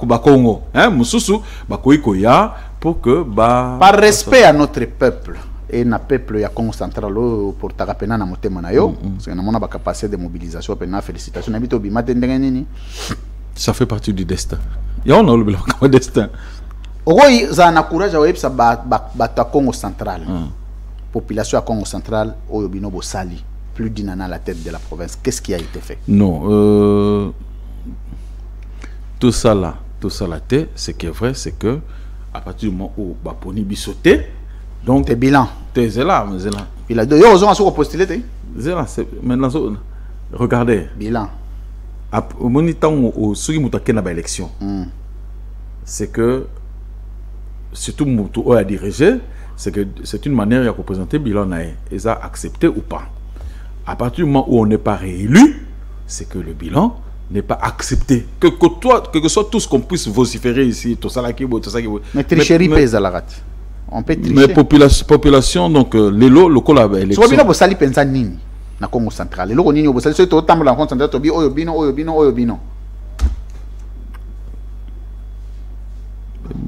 Bakongo. Mususu, Bakoikoya, pour que. Par respect à notre peuple. Et na peuple ya Congo central pour tagapena na motema na yo parce que na mona ba capacité de mobilisation pena félicitations na bito bima tendenge nini ça fait partie du destin ya on a le destin oi za na courage wa yebisa ba Congo central population à Congo central oyo bino bo sali plus d'une année à la tête de la province. Qu'est-ce qui a été fait? Non tout ça là ce qui est vrai c'est que à partir du moment où ba poni bisoté. Donc, tes bilans. T'es là. Il a deux ans à postuler. Maintenant, regardez. Bilan. Au moment où il y a élection, c'est que, surtout Moutou a dirigé, c'est que c'est une manière de représenter bilan. Ils ont accepté ou pas. À partir du moment où on n'est pas réélu, c'est que le bilan n'est pas accepté. Que ce soit tout ce qu'on puisse vociférer ici, tout ça là qui tout ça qui. Mais tricherie pèse à la rate. On peut tricher. Mais population donc les lots locaux là élection. So bino bo sali pensa nini na Congo central. Le nini bo sali so to tambola en central to bi oyo bino.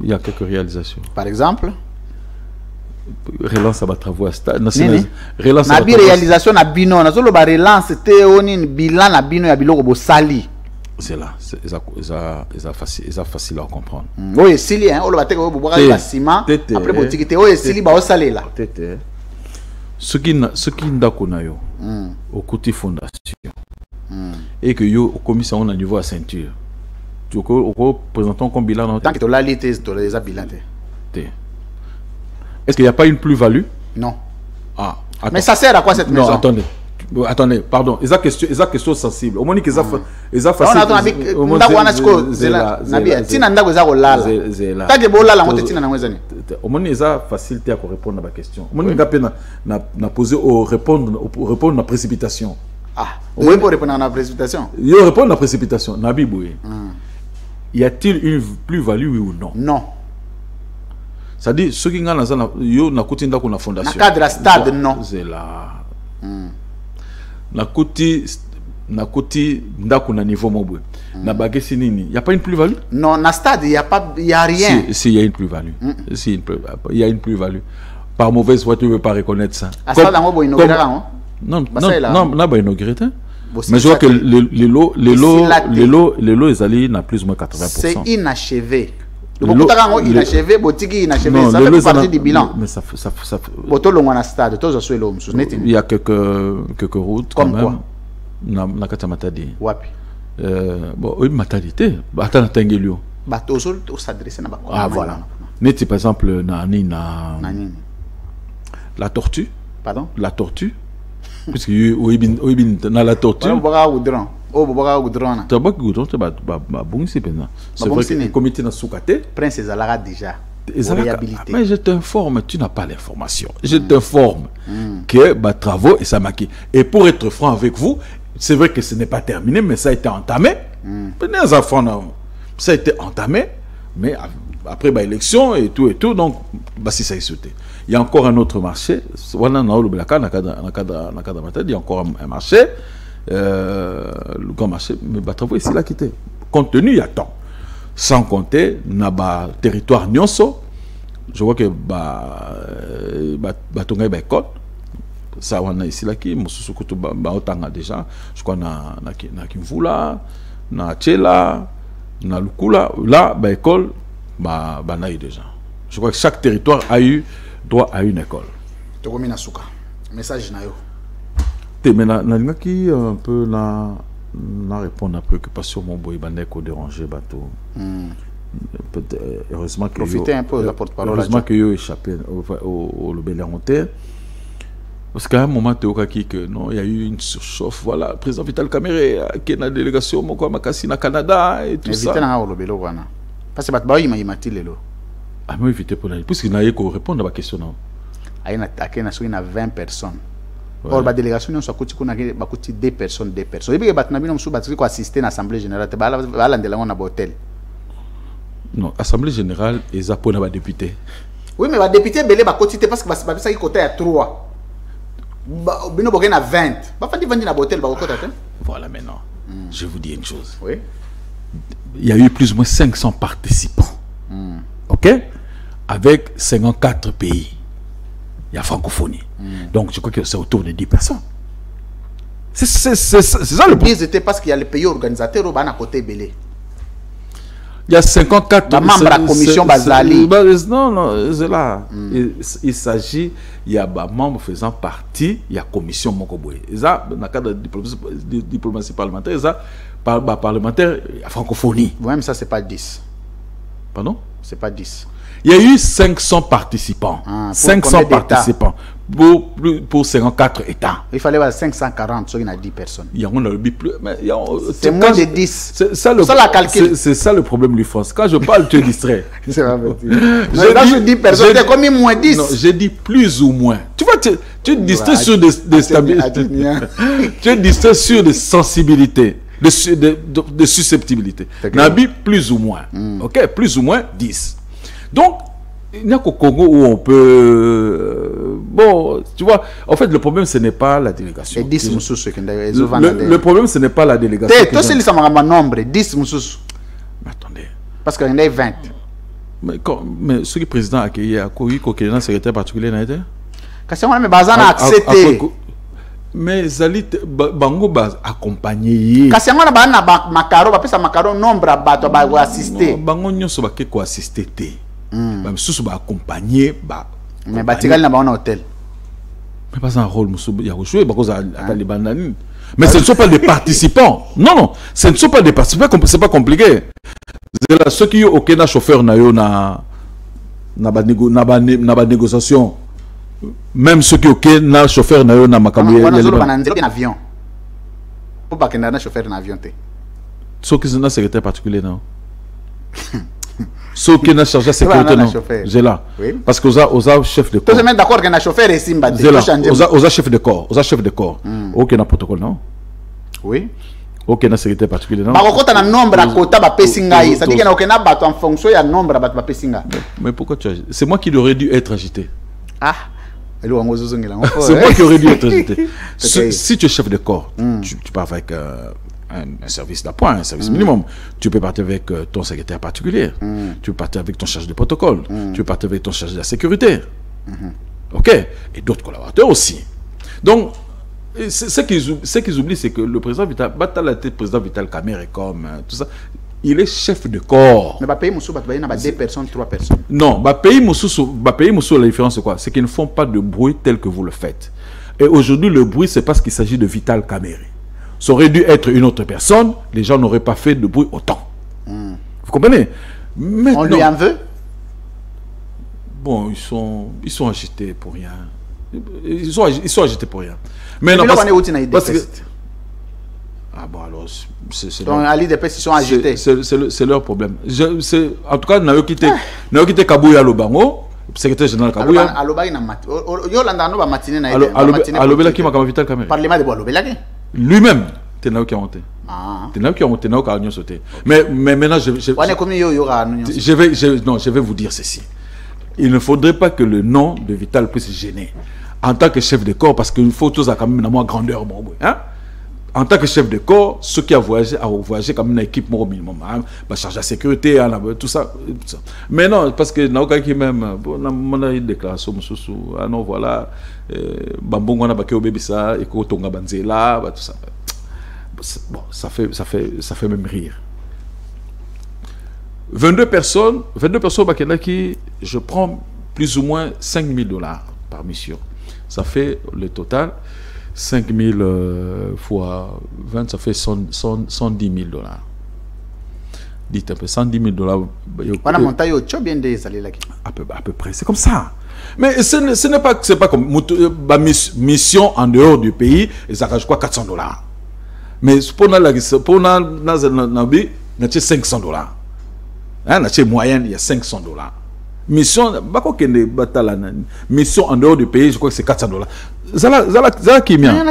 Il y a quelques réalisations. Par exemple, relance à travaux à stade. Relance na bi réalisation na bino na solo ba relance te oni bilan na bino ya biloko bo sali. C'est là, c'est facile à comprendre. Oui, Sili, hein, on va dire que le ciment après boutique te oui, Sili ba o salé là. Ce qui n'a qu'on yo au côté fondation et que yo au commission on a niveau à ceinture. Tu au présentant comme bilan tant que tu l'as lité, tu les bilan. Est-ce qu'il n'y a pas une plus-value? Non. Ah, mais ça sert à quoi cette maison? Non, attendez, pardon, ils ont question sensible. Au moins qu'ils ont facile. On au moins ils ont facilité à répondre à ma question. Au moins ils ont posé au répondre à la précipitation. Ah, oui, pour répondre à la précipitation. Il répond à la précipitation. Nabi Boué. Y a-t-il une plus-value, oui ou non? Non. C'est-à-dire, ceux qui ont la fondation. Dans le cadre stade, non. C'est là. Na côté ndako na niveau mobwe na bagesi nini, il y a pas une plus-value? Non, na stade il y a rien. Si il y a une plus-value. Si il y a une plus-value. Par mauvaise foi tu veux pas reconnaître ça. Stade en mobwe inauguré non, pas inauguré. Mais je vois que les lots ils allaient na plus ou moins 80%. C'est inachevé. Le Bokutaka inachevé, Botiki inachevé, ça fait partie du bilan. Mais ça stade, il y a quelques routes comme quand quoi? Na kata Matadi. Wapi? Bon, oui, Matadi attends Tengelio. Ah voilà. Neti par exemple la tortue. Pardon? La tortue. Puisque na la tortue. Oh, Boboga Goudron. Tu as pas Goudron, tu as bon ici maintenant. C'est vrai que le comité n'a soukaté. Prince Zalara déjà. Mais je t'informe, tu n'as pas l'information. Je t'informe que travaux et ça maquille. Et pour être franc avec vous, c'est vrai que ce n'est pas terminé, mais ça a été entamé. Les enfants, ça a été entamé, mais après l'élection et tout, donc si ça est sauté. Il y a encore un autre marché. Il y a encore un marché. Le grand marché, mais travaux ici là quitté. Compte tenu, il y a temps. Sans compter, na territoire nyonso, je vois que tonga école, ça on a ici là qui, mususukutu otanga déjà, je crois na Kimvula, na Tchela, na Lukula, là école, na déjà. Je crois que chaque territoire a eu droit à une école. Tokomina suka. Message na yo. Mais qui un peu na répondre à la préoccupation mon boy bandeko déranger bateau. Heureusement que profiter un peu de la porte-parole. Heureusement que yo échappé au Bélérontais. Parce qu'à un moment que non, il y a eu une surchauffe, voilà, le président Vital Kamerhe qui est dans la délégation moko makasi na Canada et tout ça. Éviter na au Bélo wana. Parce que batba imati lelo. Ah mais éviter pour puisque na yeko répondre à la question non. Aina takena so ina 20 personnes. Or la délégation on s'accouti qu'on a bakuti 2 personnes. Et puis batna bino msu batri ko assister à l'assemblée générale te bala ndela on a hôtel. Non, assemblée générale et ça pour les députés. Oui, mais les députés belé bakoti parce que ça côté à 3. Bino bogen à 20. Ba fandi vandi na hôtel ba côté. Voilà maintenant. Je vous dis une chose. Oui. Il y a eu plus ou moins 500 participants. OK? Avec 54 pays. Il y a francophonie. Donc je crois que c'est autour de 10 personnes. C'est ça le point. C'était parce qu'il y a les pays organisateurs au à côté belé. Il y a 54 membres de la commission Bazali. Non, c'est là. Il s'agit, il y a des membres faisant partie, il y a commission Mokoboé. Dans le cadre de diplomatie parlementaire, il y a parlementaire francophonie. Oui, mais ça, c'est pas 10. Pardon? C'est pas 10. Il y a eu 500 participants. 500 participants. pour 54 États. Il fallait avoir 540, il y a 10 personnes. Il y a plus. C'est moins de 10. C'est ça le problème de France. Quand je parle, tu es distrait. C'est vrai. Je dis personne, c'est comme moins 10. Non, j'ai dit plus ou moins. Tu vois, tu es distrait sur des stabilités. Tu es distrait sur des sensibilités, de susceptibilité. Nabi, plus ou moins. Ok, plus ou moins 10. Donc, il n'y a qu'au Congo où on peut... bon, tu vois, en fait, le problème, ce n'est pas la délégation. Le problème, ce n'est pas la délégation. Toi, c'est le nombre, 10 moussous. Mais attendez. Parce qu'il y en a 20. Mais ce qui est président a accueilli à Kogi, un secrétaire particulier n'a été? Parce qu'on a accepté. Mais Zalit, Bango va accompagner. Parce qu'on a macaro, parce que macaro nombre va assister. Bango n'y a pas assister. Mais sous va accompagner mais batigal n'a pas un hôtel mais pas un rôle il y a joué parce que mais ce ne sont pas des participants. Non, ce ne sont pas des participants, c'est pas compliqué. C'est là ceux qui ont aucun chauffeur na négociation, même ceux qui ont aucun chauffeur na avion pour pas qu'il y ait un chauffeur en avion ceux qui sont secrétaire particulier non. Ceux qui ont chargé de sécurité, non. J'ai là. Parce que aux chef de corps. Tu es d'accord qu'il y a un chauffeur ici, aux chef de corps. Aux chef de corps. Aucun protocole, non? Oui. Aucun sécurité particulière, non? Quand on a un nombre à côté, c'est-à-dire qu'il n'y a aucun bateau en fonction du nombre à Pessinga. Mais pourquoi tu agis? C'est moi qui aurais dû être agité. Ah. C'est moi qui aurais dû être agité. Si tu es chef de corps, tu pars avec un service d'appoint, un service minimum. Tu peux partir avec ton secrétaire particulier. Tu peux partir avec ton chargé de protocole. Tu peux partir avec ton chargé de la sécurité. Ok? Et d'autres collaborateurs aussi. Donc, ce qu'ils oublient, c'est que le président Vital, le président Vital Kamerhe comme tout ça, il est chef de corps. Mais pays Moussou, il y a 2 personnes, 3 personnes. Non, pays Moussou, la différence c'est quoi? C'est qu'ils ne font pas de bruit tel que vous le faites. Et aujourd'hui, le bruit, c'est parce qu'il s'agit de Vital Kamerhe. Ça aurait dû être une autre personne, les gens n'auraient pas fait de bruit autant. Vous comprenez? Maintenant, on lui en veut? Bon, ils sont agités pour rien. Ils sont agités pour rien. Mais non, parce que... Ah bon, alors, c'est donc, Ali des ils sont agités. C'est leur problème. En tout cas, nous avons quitté Kabouya Lobango, secrétaire général Kabouya. Alobela qui m'a comme Vital Kamerhe. Parlement de Alobela qui? Lui-même, tu n'as pas monté. Tu n'as pas monté, tu n'as pas sauté. Mais maintenant, je vais vous dire ceci. Il ne faudrait pas que le nom de Vital puisse gêner. En tant que chef de corps, parce qu'il faut tous à quand même une grandeur. Hein? En tant que chef de corps, ceux qui ont voyagé comme une équipe minimum. Hein? Charge de sécurité, tout ça. Mais non, parce que nous avons même une déclaration. Ah non, voilà. Bambon, on a baké au bébé ça, et qu'on a banzé là, tout ça. Bon, ça fait même rire. 22 personnes qui, je prends plus ou moins $5,000 par mission. Ça fait le total 5,000 fois 20, ça fait $110,000. Dites un peu, $110,000. On a monté au bien des allées là. À peu près, c'est comme ça. Mais ce n'est pas comme mission en dehors du pays, et ça coûte quoi $400. Mais pour Nabi, il y a $500. Hein, la moyenne, il y a $500. Mission, mission en dehors du pays, je crois que c'est $400. Zala qui est bien.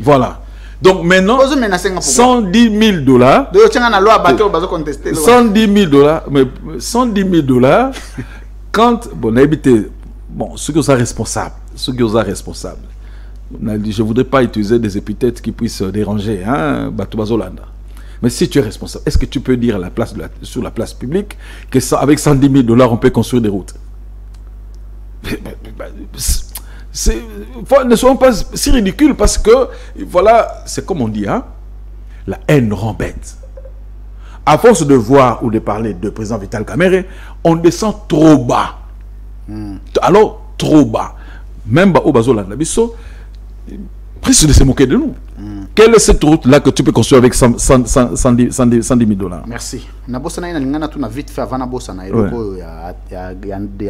Voilà. Donc maintenant, $110,000. $110,000, mais $110,000, quand, ceux qui sont responsables, je ne voudrais pas utiliser des épithètes qui puissent déranger, hein, Batubazolanda. Mais si tu es responsable, est-ce que tu peux dire sur la place publique que avec $110,000, on peut construire des routes? Ne soyons pas si ridicules parce que, voilà, c'est comme on dit, hein, la haine rend bête. À force de voir ou de parler de président Vital Kamerhe, on descend trop bas. Alors, trop bas. Même au Bazola Nabiso, presque de se moquer de nous. Quelle est cette route-là que tu peux construire avec 110 000 dollars? Merci. Na bossa na ina tu na vite fait avant na bossa na eloko ya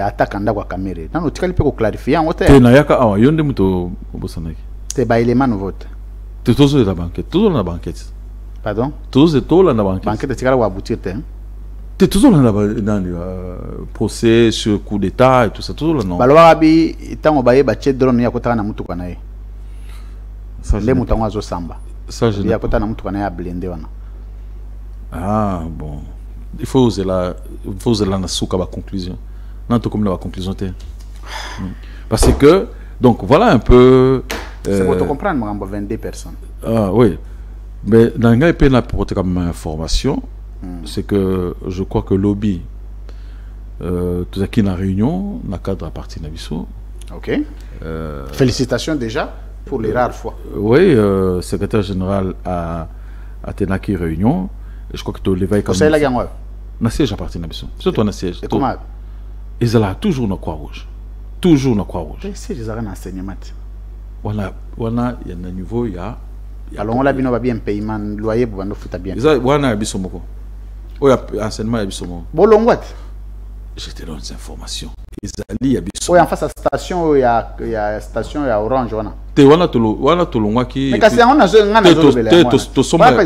attaque anda kwa kamera. Nano tikali pe ko clarifier en hôtel. Te na yaka awa yonde muto bossa na ki. Te ba élément no vote. Te toujours la banquette, toujours la banquette. Pardon? Toujours la banquette. Banquette tikala wa aboutir te. Te toujours dans le procès sur coup d'état et tout ça, toujours là non. Baloba bi tango baye ba che drone ya kotaka na mutu kwa nae. Le mutango azo samba. Ça je ya kotaka na mutu kwa nae ya blende wana. Ah bon. Il faut oser la na souka ba conclusion. Non to comme la conclusion te. Parce que donc voilà un peu c'est pour te comprendre moi 22 personnes. Ah oui. Mais dans le cas il pour comme information, c'est que je crois que lobby tout ça qui est en réunion dans le cadre à partir de Nabiso. OK. Félicitations déjà pour les rares fois. Oui, secrétaire général à Tenaki réunion. Je crois que tu l'éveilles comme ça. C'est la gagne. Na siège à partir de Nabiso. C'est toi na siège. Et comment? Ils sont là toujours na Croix-Rouge. Toujours na Croix-Rouge. C'est des arènes enseignement. Voilà, il y a un niveau, il y a. Alors on l'a bien bien paiement loyer pour nous foutre bien. Voilà, il y a bisomoko. Oui, enseignement, il y a bisomoko. Bolongwat. Je te donne des informations. Il y a bisomoko. Oui, en face à la station, il y a station, il y a Orange. Te wana tolongwa ki. Mais kasi on a to somba ya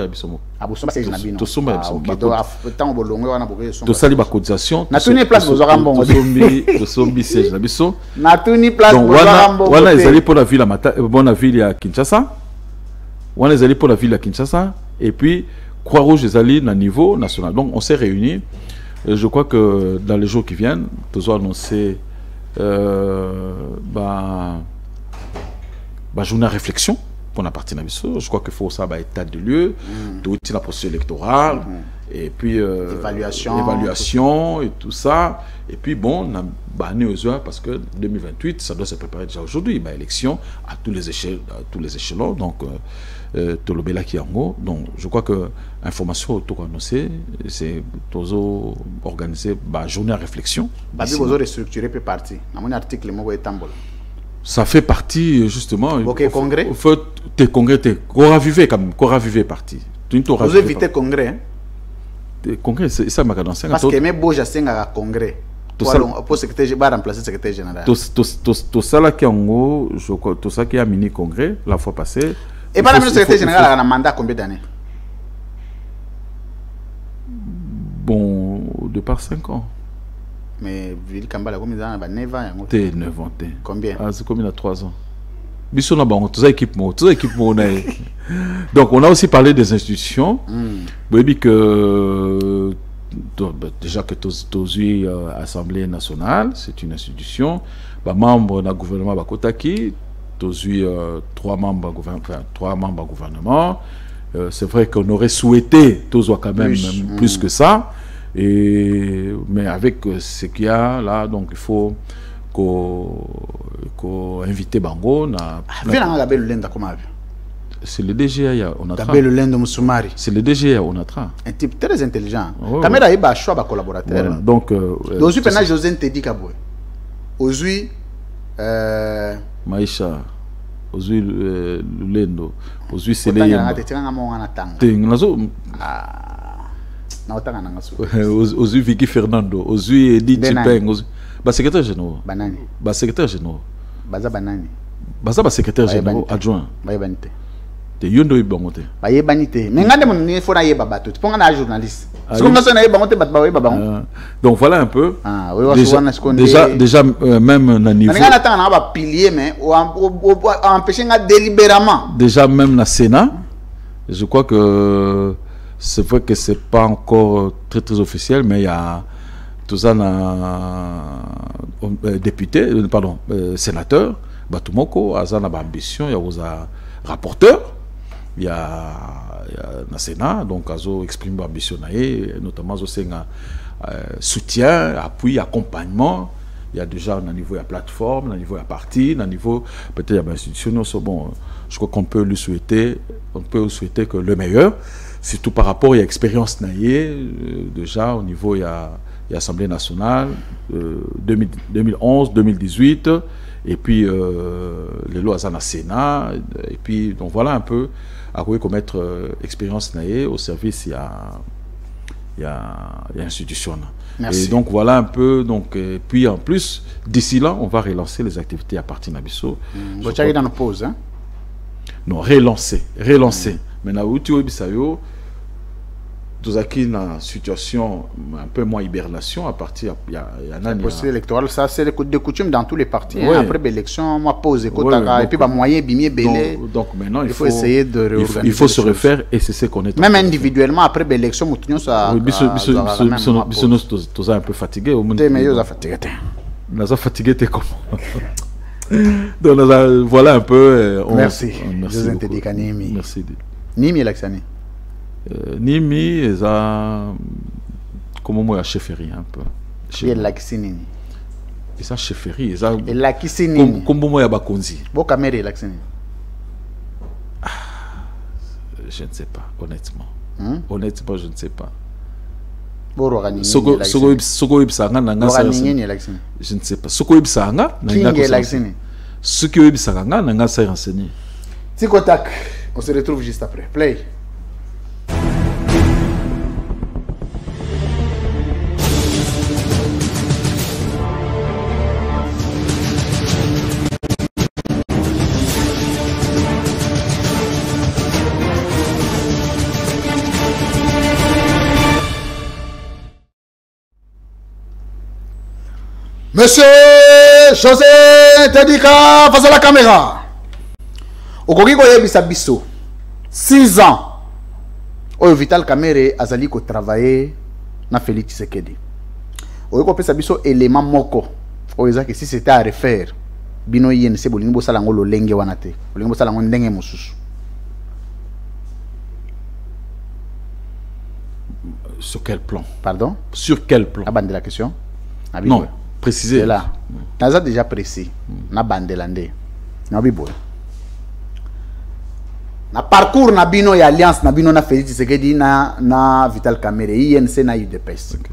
bisomoko. Abusomba c'est nabino. To somba ya bisomoko. Tant bolongwa wana boke somba. To sali ba cotisation. Na tuni place bozora mbongo. To sombi siège na biso. Na tuni place bozora mbongo. Wana ezali pour la ville bonne ville ya Kinshasa. Wana ezali pour la ville ya Kinshasa et puis Croix-Rouge ezali na niveau national. Donc on s'est réunis. Je crois que dans les jours qui viennent, nous allons annoncer journée à réflexion pour la partie Nabiso. Je crois qu'il faut ça, état de lieu, tout la procédure électorale, et puis évaluation et tout ça. Et puis bon, on a banni aux heures parce que 2028, ça doit se préparer déjà aujourd'hui. Élection à tous les échelons. Donc, Tolobela Kiango. Donc, je crois que l'information autour annoncée, c'est organiser journée à réflexion. Vous avez restructuré peu parti. Dans mon article, moi, ça fait partie justement. Ok, congrès. Faut tes congrès, raviver quand même, raviver parti. Vous évitez congrès. Hein? Congrès, c'est ça ma cadence. Parce que mes beaux j'ai un congrès. Pour secrétaire, va remplacer secrétaire général. Tout ça là qui en haut, je crois, tout ça qui a mini congrès la fois passée. Et par le secrétaire général a un mandat combien d'années? Bon, de par 5 ans. Mais Ville Kambala, combien d'années? 9 ans. 9 ans. Combien? C'est combien à 3 ans. Bisous na bango, tout ça équipement, Donc on a aussi parlé des institutions. Oui, que déjà que tous Assemblée nationale, c'est une institution. Membre du gouvernement Bakotaki, tous 3 membres gouvernement. C'est vrai qu'on aurait souhaité tous quand même plus que ça. Mais avec ce qu'il y a là, donc il faut qu'on invite Bango. C'est le DGA Onatra. C'est le DGA Onatra. Un type très intelligent. Caméra est choix de collaborateur. Donc, aujourd'hui, pendant José Ntedi Kaboué. Aujourd'hui, Maïcha. Aujourd'hui, Lendo. Aujourd'hui, c'est les. Aujourd'hui, Vicky Fernando. Aujourd'hui, Edith Chipeng. Secrétaire général. Banani. Secrétaire général. Baza Banani. Baza secrétaire général adjoint. Bayebanite. Te yondo ibangote. Bayebanite. Mais ngande mon il faut na yeba bato. Tu ponga na journaliste. Ce qu'on a na yebangote bat ba yeba bango. Donc voilà un peu. Ah, oui, déjà même na niveau. Ngana ta na ba pilier mais empêcher nga délibérément. Déjà même na Sénat, je crois que c'est vrai que c'est pas encore très officiel, mais il y a tout ça député, pardon, sénateur, Batumoko, Azana ambition, il y a aux rapporteurs, il y a na Sénat, donc Azo exprime ambition, notamment aussi soutien, appui, accompagnement. Il y a déjà un niveau de plateforme, un niveau de parti, un niveau peut-être institutionnel. Bon, je crois qu'on peut lui souhaiter, que le meilleur, surtout par rapport à l'expérience déjà au niveau il y a l'Assemblée nationale 2011, 2018 Et puis, les lois à Sénat. Et puis, donc voilà un peu à quoi commettre expérience naïe au service, il y a institution. Merci. Et donc voilà un peu. Donc, et puis en plus, d'ici là, on va relancer les activités à partir d'Abisso. Vous avez dans nos pauses, hein? Non, relancer. Maintenant, où tu es, nous avons une situation un peu moins hibernation à partir il y a un an. Le processus électoral, ça c'est de coutume dans tous les partis. Ouais. Hein. Après l'élection, moi pose et Ouais, puis moyen bimier belé. Donc maintenant, il faut essayer de réorganiser. Il faut se refaire et c'est ce qu'on est. Même individuellement, après l'élection, nous ça. Oui, nous un peu fatigué. Mais nous fatigué. Nous avons fatigué, t'es comment? Donc voilà un peu. Merci. Merci. Merci. Nimi Laksani. Nimi, comment moi, chefferie un peu. Et Laksini. Et ça, chefferie. Et Laksini. Comme moi, Bakonzi. Bon, caméra Laksini. Je ne sais pas, honnêtement. Honnêtement, je ne sais pas. Je ne sais pas. Soko Ibsanga, Soko Ibsanga, n'a pas renseigné. Tikotak, on se retrouve juste après. Play. Monsieur José Tedika, face à la caméra. Okoki koyebisa biso 6 ans. Oyo Vital Kamerhe azali ko travailler na Félix Tshisekedi. Oyo ko pesa biso élément moko. Oyo ezaki si c'était à refaire. Bino INC bolingi bo sala ngolo lenge wana te. Bolingi bo sala ndenge mosusu. Sur quel plan? Pardon? Sur quel plan? Abandé la question. Non, précisez. Là. Naza déjà précis. Na bandelande. Na bibo. Na parcours na bino et alliance na bino na Félix Tshisekedi na Vital Kamerhe INC na UDPS. Okay.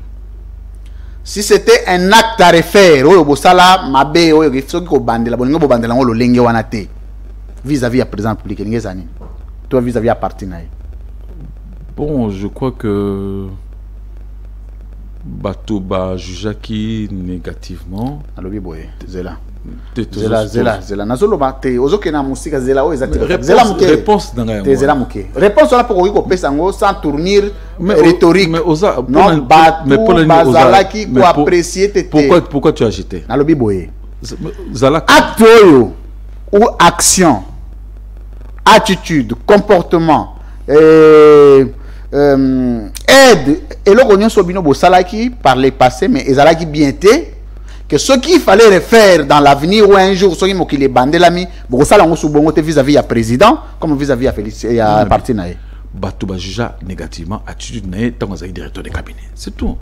Si c'était un acte à refaire, oyo bosala mabe oyo soki ko bandela bolingo bo bandela ngolo lenge wana te. Vis-à-vis à président public ngezani. Toi vis-à-vis à parti na. Bon, je crois que Batoba jujaki négativement. Alobi boye, Zela. Zela. Nazolo bate, ozoke na musika Zela o ezati. Zela muke. Réponse dans te Zela muke. Réponse là pour ko pesa ngo sans tournure rhétorique. Mais oza, non, bazalaki ko apprécier tete. Pourquoi tu as agité? Alobi boye. Zala. Acte ou action, attitude, comportement, aide et le cognon sobino bosalaki par le passé mais ezalaki bien té que ce qu'il fallait refaire dans l'avenir ou un jour ceux qui m'ont les bandé l'ami bosala ngo subongo te vis-à-vis à président comme vis-à-vis à Félix et à parti naé bato ba juja négativement attitude naé tant que directeur de cabinet c'est tout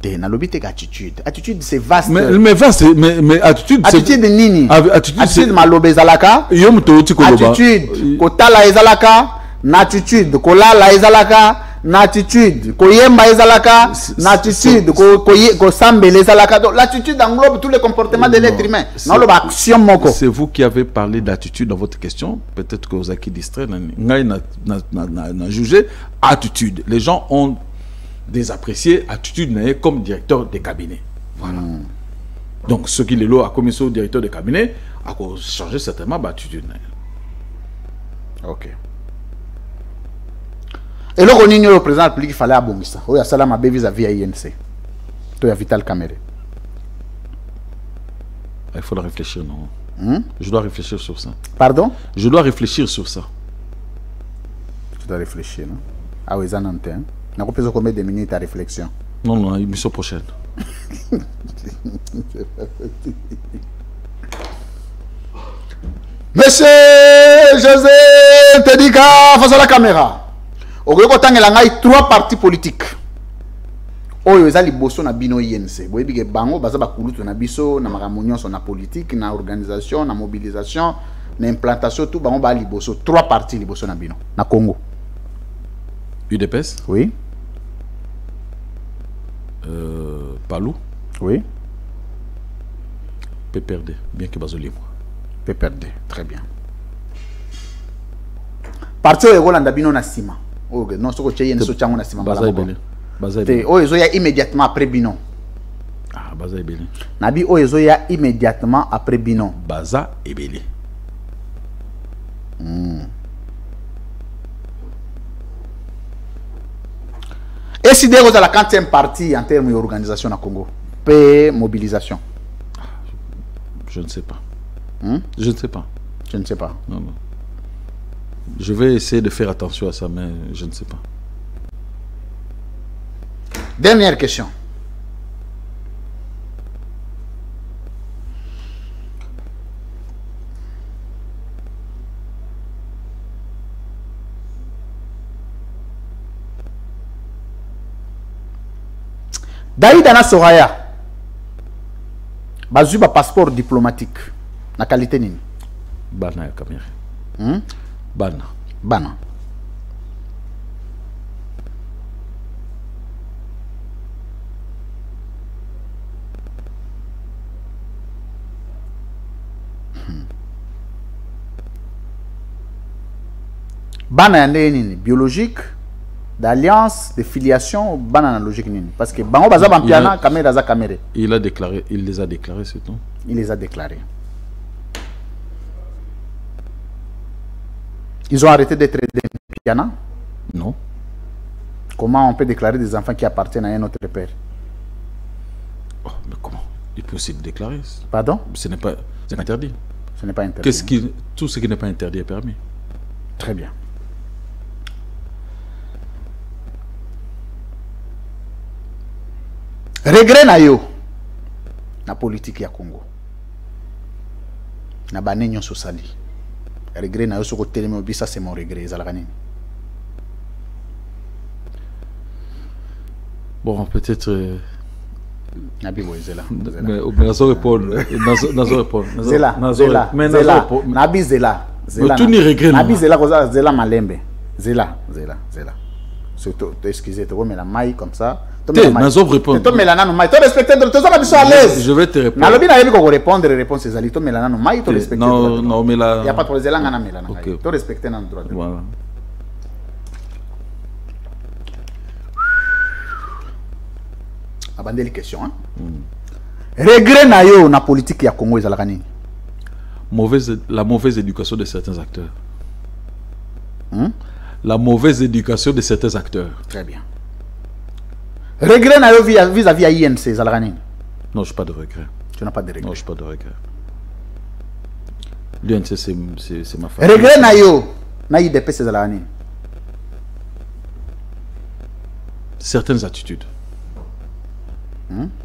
té na lobby té attitude c'est vaste mais vaste mais attitude nini attitude malobe zalaka yom to ti ko loba attitude kotala ezalaka n'attitude kolala ezalaka n'attitude koyemba ezalaka n'attitude ko sambele ezalaka donc l'attitude englobe tous les comportements de l'être humain non l'action moko. C'est vous qui avez parlé d'attitude dans votre question, peut-être que vous avez distrait ngai na jugé attitude. Les gens ont désapprécié attitude comme directeur de cabinet. Voilà. Donc ce qui est là à commission au directeur de cabinet a changé certainement d'attitude. OK. Et le rôle du président de la République, il fallait abonner ça. Il y a ça vis-à-vis à INC. Il y a Vital Kamerhe. Il faut réfléchir, non? Je dois réfléchir sur ça. Pardon? Je dois réfléchir sur ça. Tu dois réfléchir, non? Ah oui, ça n'entend. On a besoin combien de minutes à réflexion? Non, émission prochaine. Monsieur José Tedika, face à la caméra. Il 3 partis politiques. Oyo ezali boso na bino INC. Boyebi ke bango baza bakulutu na biso na makamunyo so na politique, na organisation, na mobilisation, na implantation tout bango ba liboso 3 partis liboso na bino na Congo. UDPS? Oui. Palou? Oui. PPRD, bien que bazoli moi. PPRD, très bien. Parti au Rolanda Bino Nassima. Non, ce que tu as dit, c'est Nassima. Oezoya immédiatement après Bino. Ah, Baza Ebele. Nabi Oezoya immédiatement après Bino. Baza Ebele. Et si vous avez la 40e partie en termes d'organisation à Congo, paix, mobilisation. Je ne sais pas. Je ne sais pas. Je ne sais pas. Non, non. Je vais essayer de faire attention à ça, mais je ne sais pas. Dernière question. Daïdana Soraya, bazuba passeport diplomatique, na qualité nini? Bana ya Cameroun. Bana. Bana. Bana yande nini? Biologique, d'alliance, de filiation, bana logique nini? Parce que bango baza bampiana, caméra za caméra. Il a déclaré, il les a déclarés, c'est tout. Il les a déclarés. Ils ont arrêté d'être des pianas? Non. Comment on peut déclarer des enfants qui appartiennent à un autre père? Oh, mais comment? Il peut aussi le déclarer. Pardon? Ce n'est pas interdit. Ce n'est pas interdit. Tout ce qui n'est pas interdit est permis. Très bien. Regret na yo na politique ya Congo. Na banenyo sosali. Regret na yo soko telemi obisa c'est mon regret ezalaka nini? Bon, peut-être Nabi Zela. Mais nazo répondre. Nazo répondre. Zela. Nabi Zela. Mais tout ni regret. Nabi Zela koza Zela malembe. Zela. Surtout excusez toi mais la maille comme ça. Nazo répondre. Toi melana no maille. Toi respecter toi ça na biso à l'aise. Je vais te répondre. Na lobi na yebi ko répondre réponse ezali toi melana no maille toi respecter. Non mais là. Il y a pas de Zela ngana melana. Toi respecter na droit. Voilà. Abandeli question hein. Regret na yo na politique ya Congo ezalaka nini? La mauvaise éducation de certains acteurs. La mauvaise éducation de certains acteurs. Très bien. Regret na yo vis-à-vis à INC ezalaka nini? Non, je n'ai pas de regret. Tu n'as pas de regret? Non, je n'ai pas de regret. L'UNC, c'est ma famille. Regret na yo na IDPS ezalaka nini? Certaines attitudes.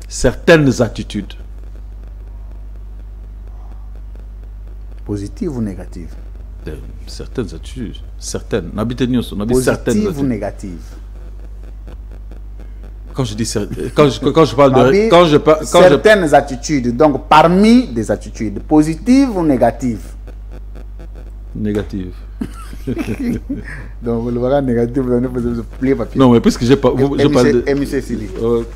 Certaines attitudes. Positives ou négatives? Certaines attitudes. Certaines. Positives ou négatives? Quand je dis quand je parle de certaines attitudes, donc parmi des attitudes positives ou négatives? Négatives. Donc le voit négatif, vous allez vous plier papier. Non mais puisque j'ai pas je parle de MC Sili. OK.